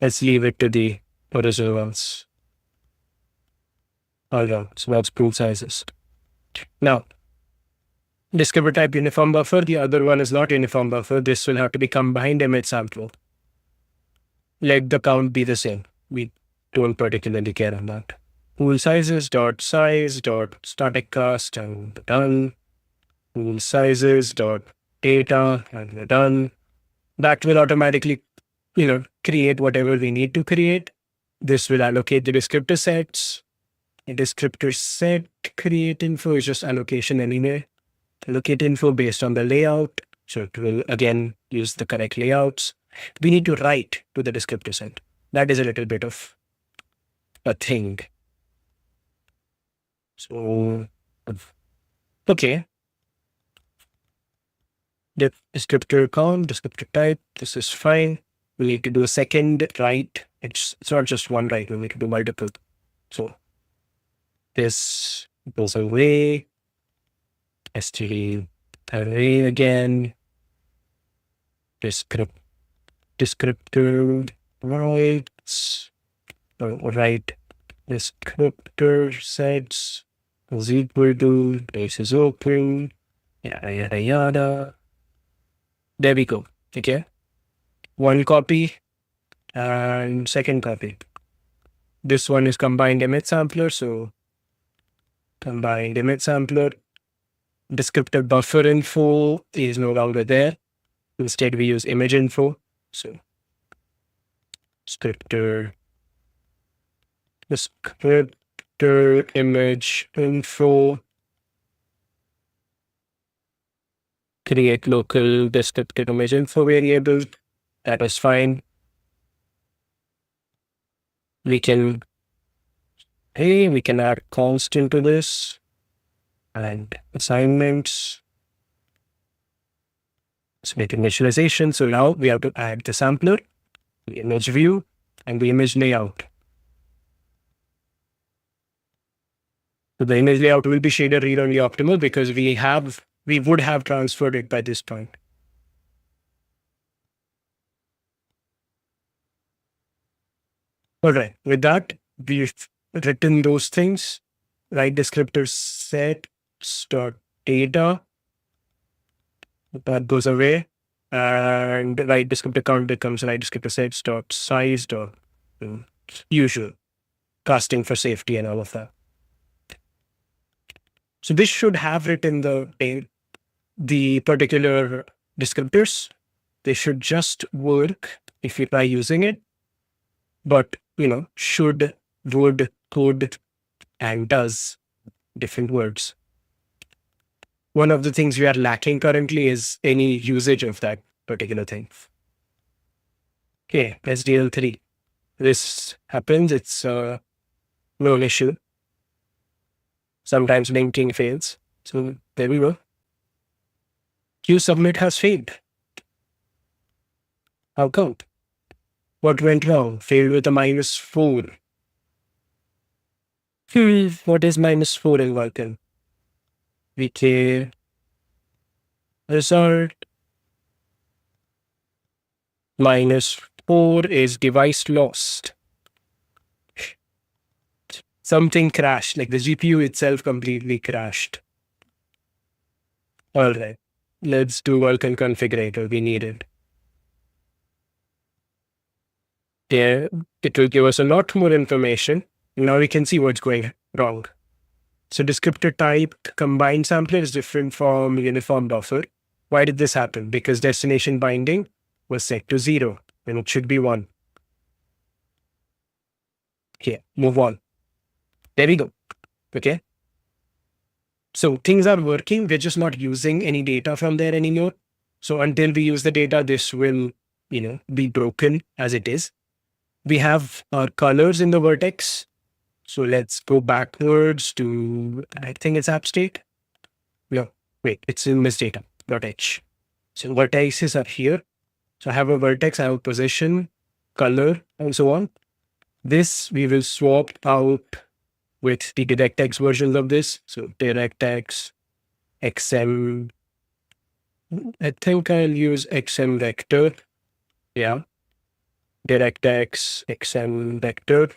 Let's leave it to the original ones. All right, so that's pool sizes. Now, discover type uniform buffer. The other one is not uniform buffer. This will have to be combined image sample. Let the count be the same. We don't particularly care on that. Pool sizes dot size dot static cast and done. Pool sizes dot data and done. That will automatically, create whatever we need to create. This will allocate the descriptor sets. A descriptor set create info is just allocation anyway. Allocate info based on the layout. So it will again use the correct layouts. We need to write to the descriptor set. That is a little bit of a thing. So, okay. The descriptor count, descriptor type, this is fine. We need to do a second write. It's not just one write, we need to do multiple. So this goes away. Std array again. Descriptor writes. Write descriptor sets is equal to this is open. Yada yada yada. There we go. Okay. One copy and second copy. This one is combined image sampler. So combined image sampler. Descriptor buffer info is no longer there. Instead, we use image info. So descriptor image info. Create local descriptor image info variable. That is fine. We can add const into this and assignments. So make initialization. So now we have to add the sampler, the image view, and the image layout. So the image layout will be shader read-only optimal because we would have transferred it by this point. All right. With that, we've written those things. Write descriptor set dot data. That goes away. And write descriptor count becomes write descriptor sets dot size dot usual casting for safety and all of that. So this should have written the particular descriptors. They should just work if you try using it. But should, would, could, and does, different words. One of the things we are lacking currently is any usage of that particular thing. Okay, SDL3. This happens. It's a known issue. Sometimes linking fails. So there we go. Q submit has failed. How come? What went wrong? Failed with a -4. What is -4 in Vulkan? VK result -4 is device lost. Something crashed, like the GPU itself completely crashed. All right, let's do Vulkan configurator. We need it. There, it will give us a lot more information. Now we can see what's going wrong. So descriptor type combined sampler is different from uniform buffer. Why did this happen? Because destination binding was set to 0 and it should be 1. Here, move on. There we go. Okay. So things are working. We're just not using any data from there anymore. So until we use the data, this will, be broken as it is. We have our colors in the vertex. So let's go backwards to, I think it's app state. Yeah, wait, it's in this data.h. So vertices are here. So I have a vertex, I have a position, color, and so on. This we will swap out with the DirectX versions of this. So DirectX, XM. I think I'll use XM vector. Yeah. DirectX, XM vector.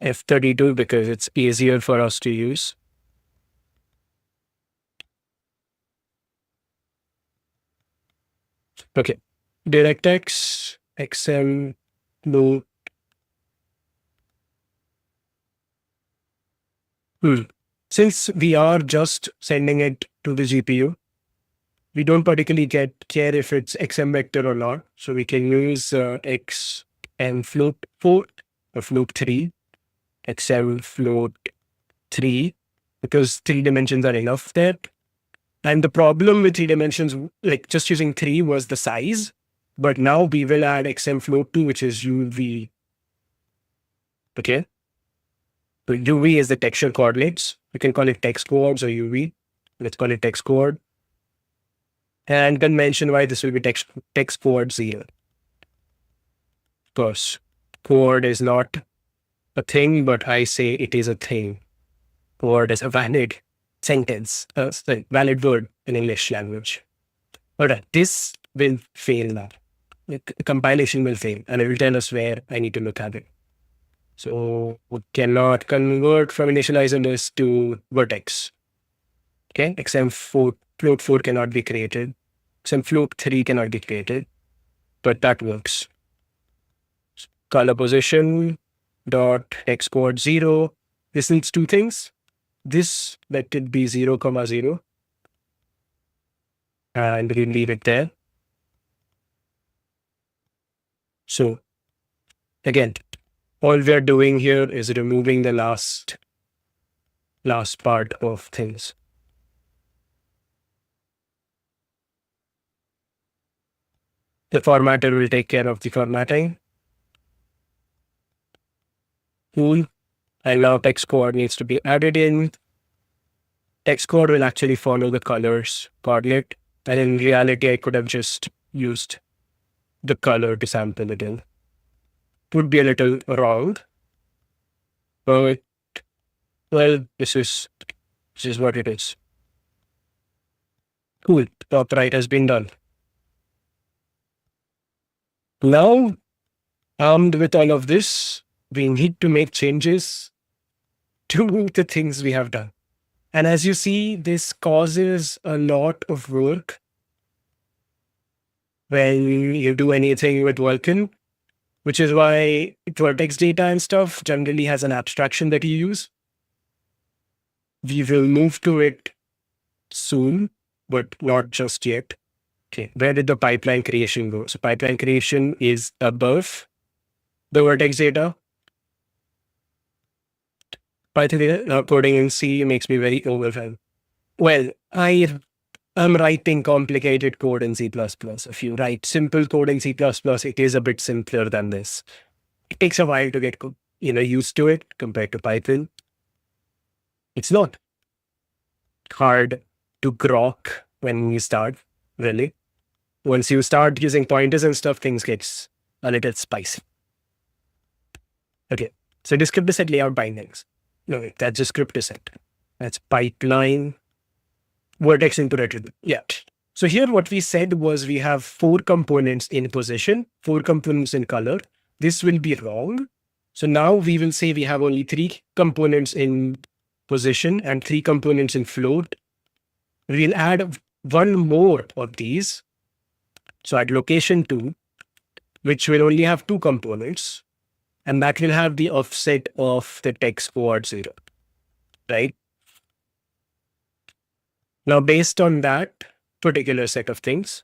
F32 because it's easier for us to use. Okay. DirectX, XM, no. Since we are just sending it to the GPU, we don't particularly care if it's XM vector or not. So we can use XM float 4 or float 3, XM float 3, because 3 dimensions are enough there. And the problem with 3 dimensions, like just using 3 was the size. But now we will add XM float 2, which is UV. Okay. So UV is the texture coordinates. We can call it text coords or UV. Let's call it text coord. And convention why this will be text coord 0. Of course, coord is not a thing, but I say it is a thing. Coord is a valid sentence, valid word in English language. All right, this will fail now. The compilation will fail, and it will tell us where I need to look at it. So we cannot convert from initializer list to vertex. Okay, XM float 4 cannot be created. XM float 3 cannot be created, but that works. Color position dot text coord 0. This needs 2 things. This, let it be 0, 0. And we'll leave it there. So again, all we're doing here is removing the last part of things. The formatter will take care of the formatting. Cool. And now text coord needs to be added in. Text coord will actually follow the colors coordinate. And in reality, I could have just used the color to sample it in. Would be a little wrong. But, well, this is what it is. Cool. Top right has been done. Now, Armed with all of this, we need to make changes to the things we have done. And as you see, this causes a lot of work when you do anything with Vulkan, which is why vertex data and stuff generally has an abstraction that you use. We will move to it soon, but not just yet. Okay, where did the pipeline creation go? So pipeline creation is above the vertex data. Python data coding in C makes me very overwhelmed. Well, I'm writing complicated code in C++. If you write simple code in C++, it is a bit simpler than this. It takes a while to get used to it compared to Python. It's not hard to grok when you start, really. Once you start using pointers and stuff, things gets a little spicy. Okay, so descriptor set layout bindings. No, that's just scriptor set. That's pipeline vertex into retrieval. Yeah. So here what we said was we have 4 components in position, 4 components in color. This will be wrong. So now we will say we have only 3 components in position and 3 components in float. We'll add one more of these. So at location 2, which will only have 2 components, and that will have the offset of the text toward 0, right? Now, based on that particular set of things,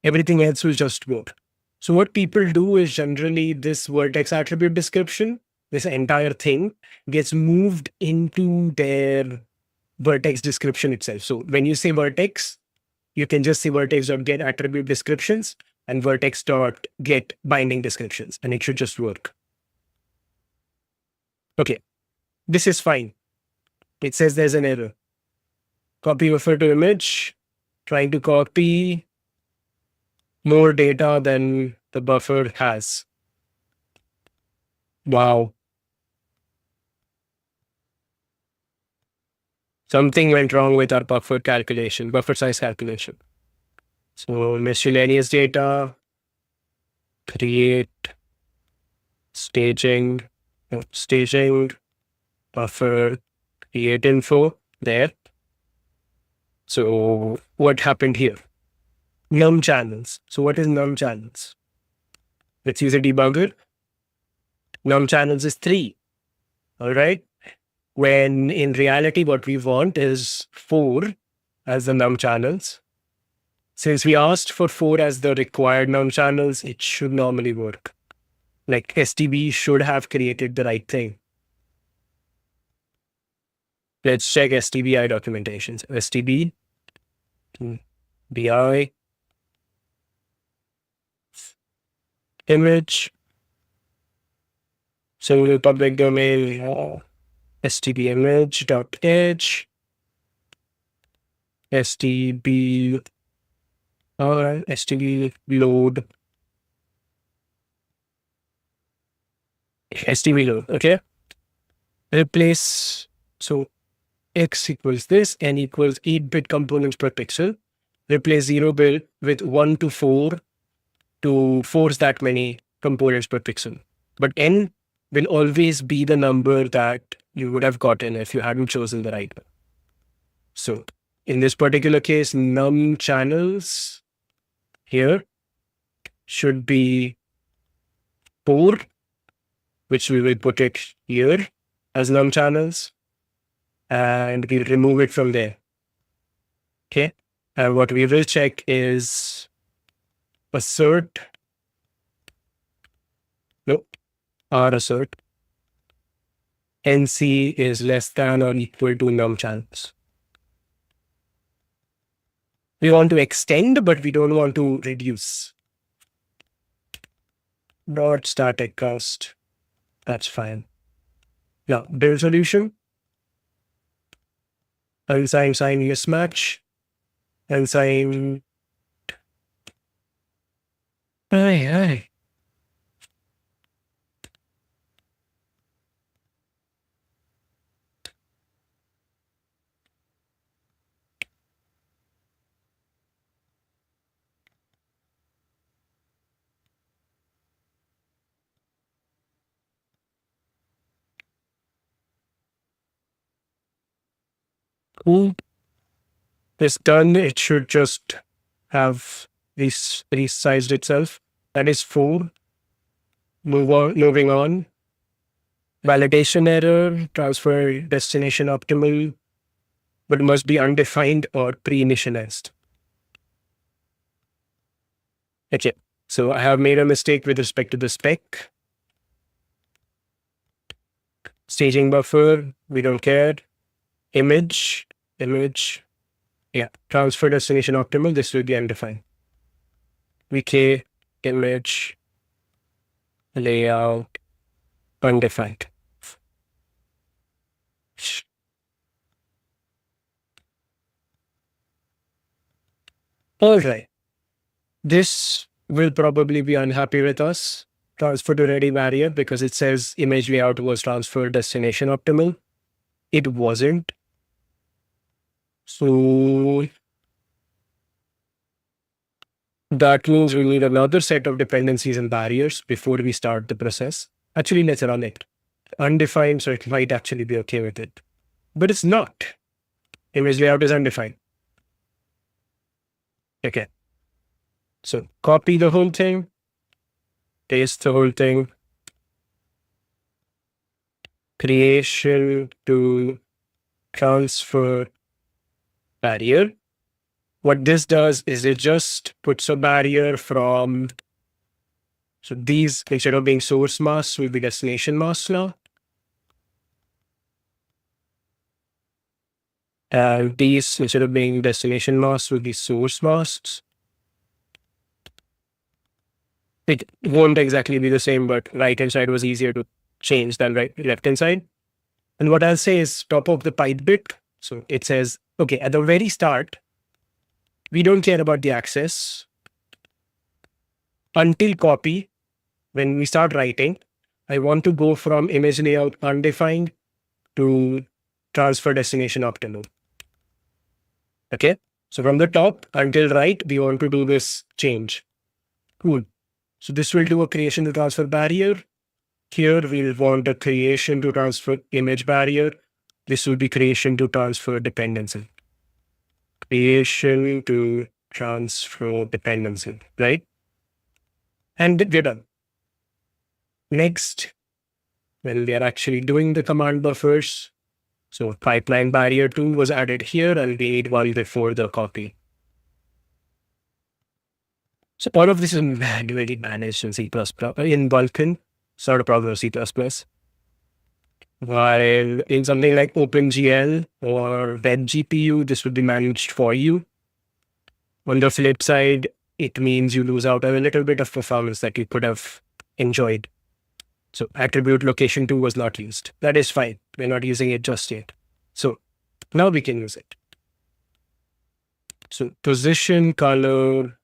everything else will just work. So what people do is generally this vertex attribute description, this entire thing gets moved into their vertex description itself. So when you say vertex, you can just say vertex.get attribute descriptions and vertex.get binding descriptions, and it should just work. Okay, this is fine. It says there's an error. Copy buffer to image, trying to copy more data than the buffer has. Wow. Something went wrong with our buffer calculation, buffer size calculation. So miscellaneous data, create, staging, buffer, create info there. So what happened here? Num channels. So what is num channels? Let's use a debugger. Num channels is 3. All right. When in reality, what we want is 4 as the num channels. Since we asked for 4 as the required num channels, it should normally work. Like STB should have created the right thing. Let's check STBI documentation. So STB, BI, image, single public domain, STB image dot edge, STB, all right, STB load, STB load, okay? Replace, so X equals this, N equals 8-bit components per pixel. Replace 0-bit with 1 to 4 to force that many components per pixel. But N will always be the number that you would have gotten if you hadn't chosen the right one. So in this particular case, num channels here should be 4, which we will put it here as num channels, and we'll remove it from there. Okay. And what we will check is assert, no, R assert, NC is less than or equal to num channels. We want to extend, but we don't want to reduce. Not static cast. That's fine. Yeah, build solution. Unsigned sign mismatch. Unsigned. Hey. Cool. This done, it should just have resized itself. That is 4. Moving on. Validation error, transfer destination optimal, but must be undefined or pre-initialized. Okay, so I have made a mistake with respect to the spec. Staging buffer, we don't care. Image, yeah, transfer destination optimal, this will be undefined. VK, image, layout, undefined. All right. This will probably be unhappy with us. Transfer to ready barrier because it says image layout was transfer destination optimal. It wasn't. So that means we need another set of dependencies and barriers before we start the process. Actually, let's run it. Undefined, so it might actually be okay with it. But it's not. Image layout is undefined. Okay. So copy the whole thing, paste the whole thing, creation to transfer barrier. What this does is it just puts a barrier from, so these, instead of being source masks, will be destination masks now. And these, instead of being destination masks, will be source masks. It won't exactly be the same, but right-hand side was easier to change than left-hand side. And what I'll say is top of the pipe bit. So it says, okay, at the very start, we don't care about the access until copy. When we start writing, I want to go from image layout undefined to transfer destination optimal. Okay. So from the top until right, we want to do this change. Cool. So this will do a creation to transfer barrier. Here we'll want a creation to transfer image barrier. This will be creation to transfer dependency. Creation to transfer dependency, right? And we're done. Next, when we are actually doing the command buffers, so pipeline barrier 2 was added here and we need one before the copy. So all of this is manually managed in C++, in Vulkan, sort of problem C++. While in something like OpenGL or WebGPU, this would be managed for you. On the flip side, it means you lose out on a little bit of performance that you could have enjoyed. So attribute location 2 was not used. That is fine. We're not using it just yet. So now we can use it. So position, color,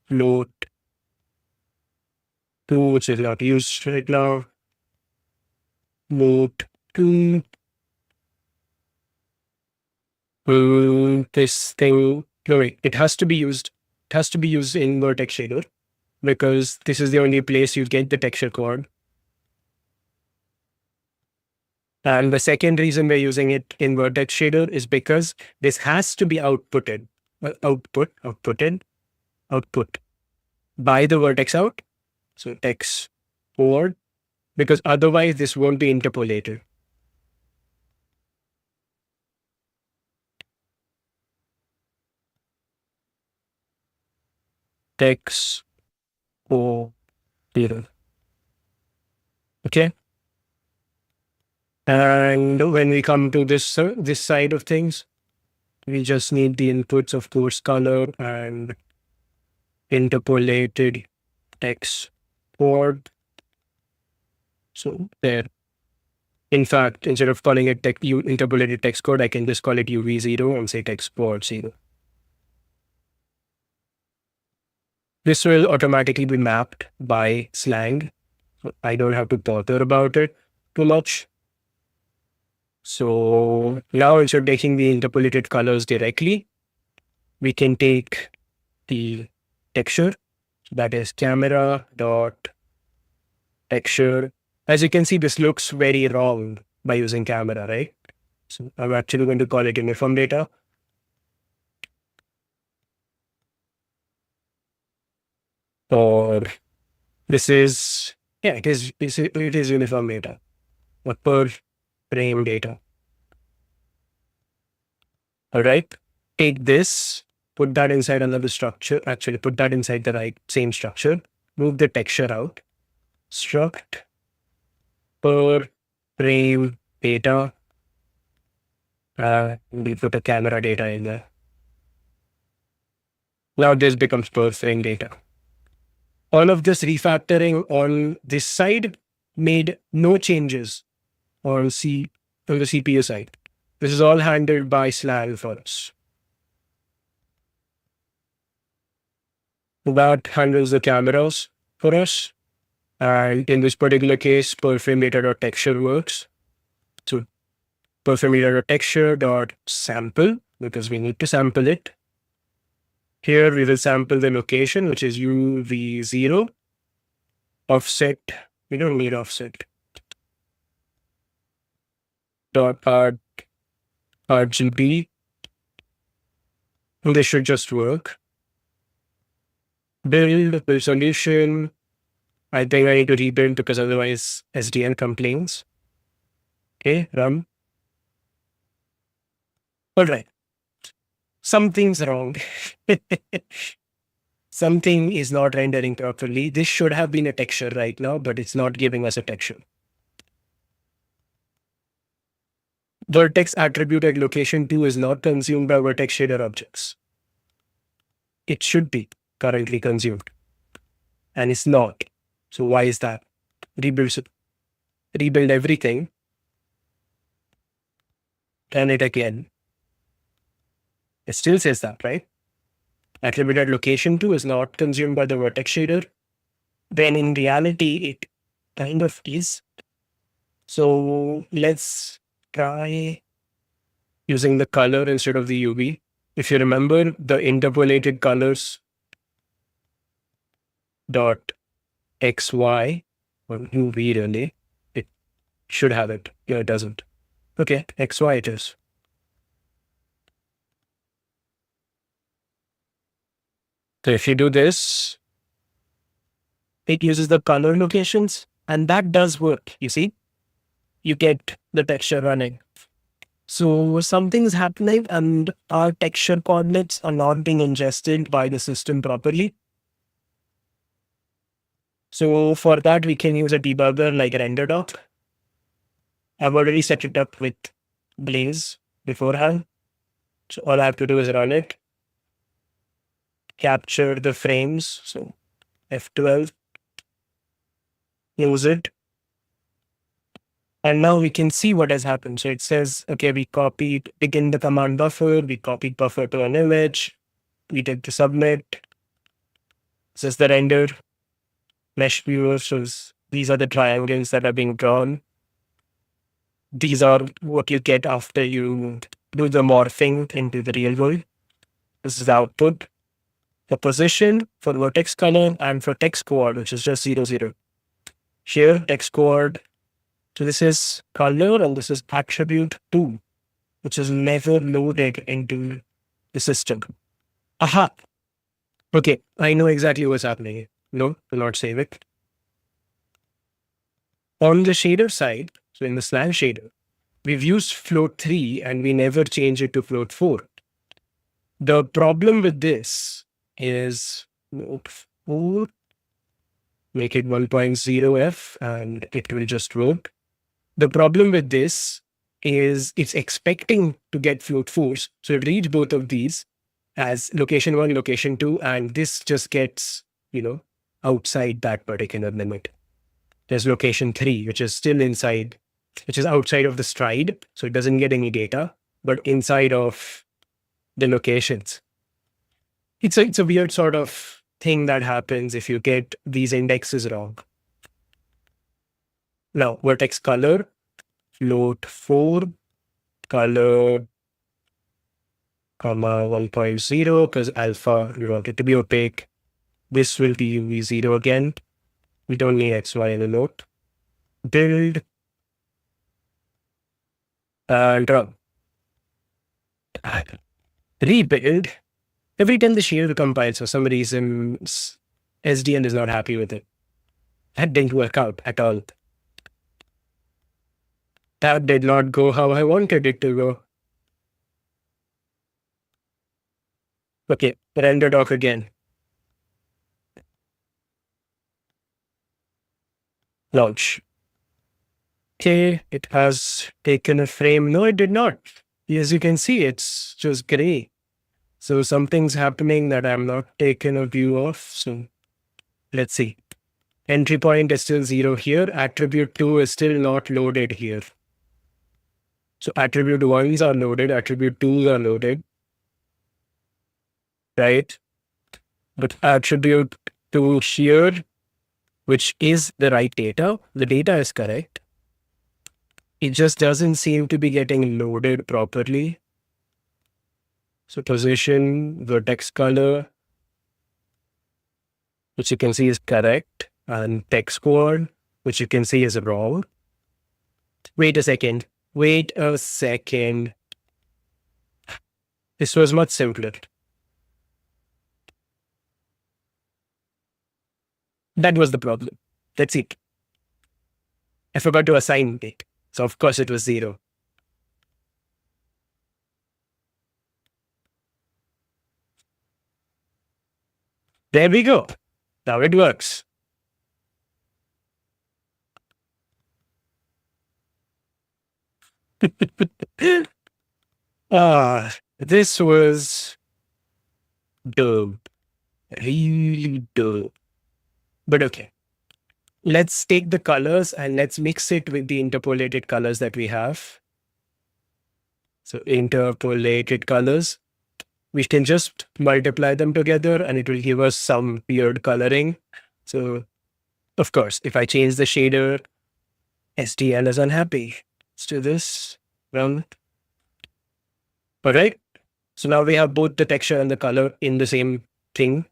float, 2, which is not used right now. Float 2. This thing, no wait, it has to be used. It has to be used in vertex shader because this is the only place you get the texture code. And the second reason we're using it in vertex shader is because this has to be outputted by the vertex out. So text forward, because otherwise this won't be interpolated. Text or zero. Okay. And when we come to this this side of things, we just need the inputs of course color and interpolated text board. So there. In fact, instead of calling it interpolated text code, I can just call it UV0 and say text board 0. This will automatically be mapped by slang. So I don't have to bother about it too much. So now instead of taking the interpolated colors directly, we can take the texture. That is camera dot texture. As you can see, this looks very wrong by using camera, right? So I'm actually going to call it uniform data. Or this is, yeah, it is uniform data, or per frame data. All right. Take this, put that inside another structure, actually put that inside the right same structure, move the texture out, struct per frame data, we put a camera data in there. Now this becomes per frame data. All of this refactoring on this side made no changes on on the CPU side. This is all handled by Slang for us. That handles the cameras for us. And in this particular case, per frame data dot texture works. So per frame data dot texture dot sample, because we need to sample it. Here we will sample the location, which is UV0. Offset, we don't need offset. Dot RGB. This should just work. Build the solution. I think I need to rebuild because otherwise SDN complains. Okay, run. All right. Something's wrong. Something is not rendering properly. This should have been a texture right now, but it's not giving us a texture. Vertex attribute at location 2 is not consumed by vertex shader objects. It should be currently consumed. And it's not. So why is that? Rebuild everything. Run it again. It still says that, right? Attribute at location 2 is not consumed by the vertex shader. Then in reality, it kind of is. So let's try using the color instead of the UV. If you remember the interpolated colors dot XY or UV really, it should have it. Yeah, it doesn't. Okay, XY it is. So if you do this, it uses the color locations and that does work. You see, you get the texture running. So something's happening and our texture coordinates are not being ingested by the system properly. So for that, we can use a debugger like render.doc. I've already set it up with Blaze beforehand. So all I have to do is run it, capture the frames. So F12, use it. And now we can see what has happened. So it says, okay, we copied, begin the command buffer, we copied buffer to an image, we did the submit. This is the render. Mesh viewer shows these are the triangles that are being drawn. These are what you get after you do the morphing into the real world. This is the output. The position for vertex color and for text coord, which is just 0, 0. Here, text coord. So this is color and this is attribute 2, which is never loaded into the system. Aha. Okay, I know exactly what's happening. No, will not save it. On the shader side, so in the Slang shader, we've used float 3 and we never change it to float 4. The problem with this is float 4, make it 1.0F and it will just work. The problem with this is it's expecting to get float 4s. So it reads both of these as location 1, location 2, and this just gets, outside that particular limit. There's location 3, which is still inside, which is outside of the stride. So it doesn't get any data, but inside of the locations. It's a weird sort of thing that happens if you get these indexes wrong. Now, vertex color, float 4, color, comma 1.0, because alpha, we want it to be opaque. This will be UV0 again. We don't need XY in the note. Build. And rebuild. Every time the shell compiles, for some reason, SDN is not happy with it. That didn't work out at all. That did not go how I wanted it to go. Okay, render doc again. Launch. Okay, it has taken a frame. No, it did not. As you can see, it's just gray. So something's happening that I'm not taking a view of. So let's see. Entry point is still 0 here. Attribute 2 is still not loaded here. So attribute 1s are loaded. Attribute 2s are loaded. Right? But attribute 2 here, which is the right data. The data is correct. It just doesn't seem to be getting loaded properly. So position, vertex color, which you can see is correct, and text coord, which you can see is wrong. Wait a second. Wait a second. This was much simpler. That was the problem. That's it. I forgot to assign it. So of course it was 0. There we go. Now it works. This was dumb. Really dumb. But okay. Let's take the colors and let's mix it with the interpolated colors that we have. So interpolated colors, we can just multiply them together and it will give us some weird coloring. So of course, if I change the shader, STL is unhappy. Let's do this. Run. All right. So now we have both the texture and the color in the same thing.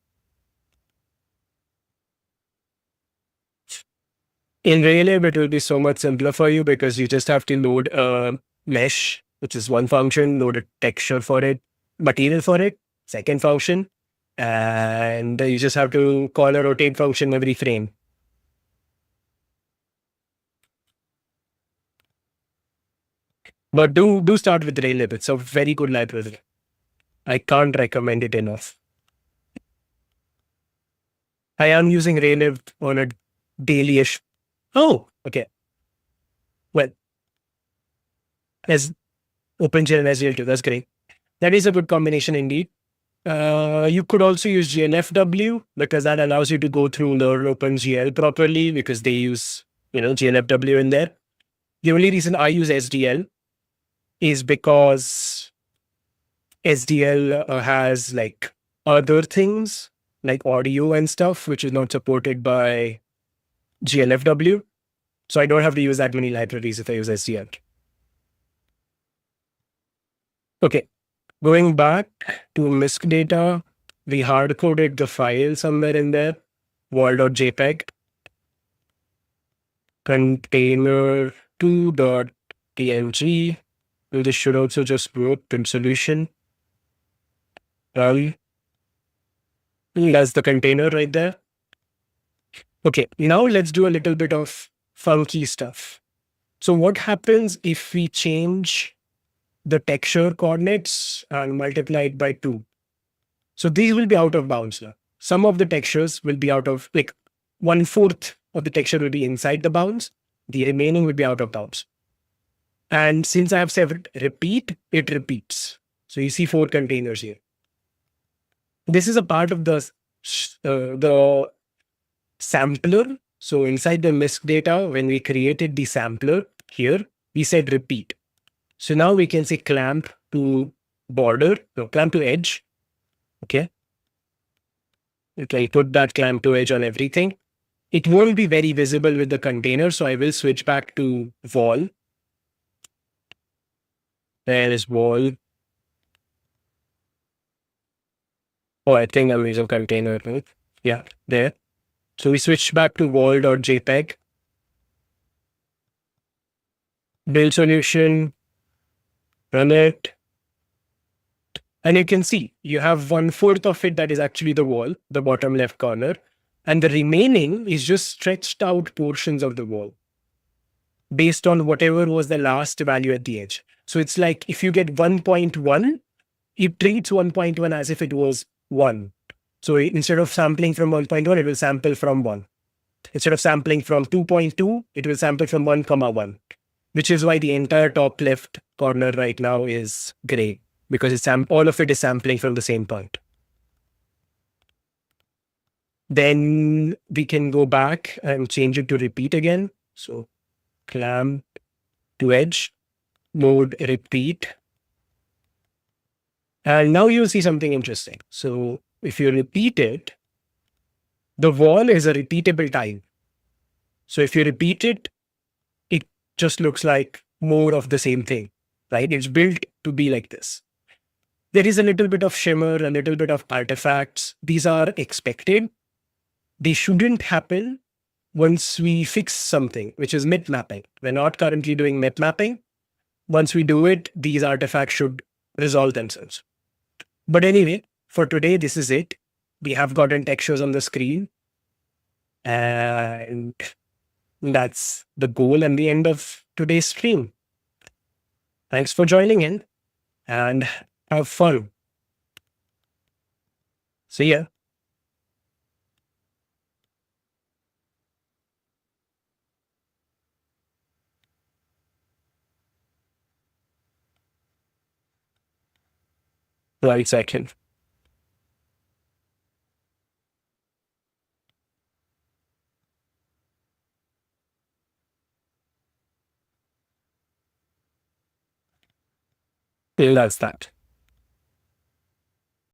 In Relive, it will be so much simpler for you because you just have to load a mesh, which is one function, load a texture for it, material for it, second function, and you just have to call a rotate function every frame. But do start with Relive. It's a very good library. I can't recommend it enough. I am using Relive on a daily-ish. Oh, okay. Well, as OpenGL and SGL2, that's great. That is a good combination indeed. You could also use GNFW because that allows you to go through learn OpenGL properly because they use, GNFW in there. The only reason I use SDL is because SDL has like other things like audio and stuff, which is not supported by GNFW. So I don't have to use that many libraries if I use SDL. Okay, going back to MISC data, we hard-coded the file somewhere in there, wall.jpg, container2.png. This should also just work in solution. That's the container right there. Okay, now let's do a little bit of funky stuff. So what happens if we change the texture coordinates and multiply it by 2? So these will be out of bounds now. Some of the textures will be out of, like 1/4 of the texture will be inside the bounds. The remaining will be out of bounds. And since I have said repeat, it repeats. So you see 4 containers here. This is a part of the sampler. So inside the MISC data, when we created the sampler here, we said repeat. So now we can say clamp to border, no, clamp to edge. Okay. I put that clamp to edge on everything. It won't be very visible with the container, so I will switch back to wall. There is wall. Oh, I think I'm using container. Right? Yeah, there. So we switch back to wall.jpg. Build solution. Run it. And you can see you have one fourth of it that is actually the wall, the bottom left corner. And the remaining is just stretched out portions of the wall based on whatever was the last value at the edge. So it's like if you get 1.1, it treats 1.1 as if it was 1. So instead of sampling from 1.1, it will sample from 1. Instead of sampling from 2.2, it will sample from 1 comma 1, which is why the entire top left corner right now is gray because all of it is sampling from the same point. Then we can go back and change it to repeat again. So clamp to edge, mode repeat. And now you'll see something interesting. So if you repeat it, the wall is a repeatable tile. So if you repeat it, it just looks like more of the same thing, right? It's built to be like this. There is a little bit of shimmer, a little bit of artifacts. These are expected. They shouldn't happen once we fix something, which is mip mapping. We're not currently doing mip mapping. Once we do it, these artifacts should resolve themselves. But anyway, for today, this is it. We have gotten textures on the screen. And that's the goal and the end of today's stream. Thanks for joining in and have fun. See ya. Right second. Till that's that.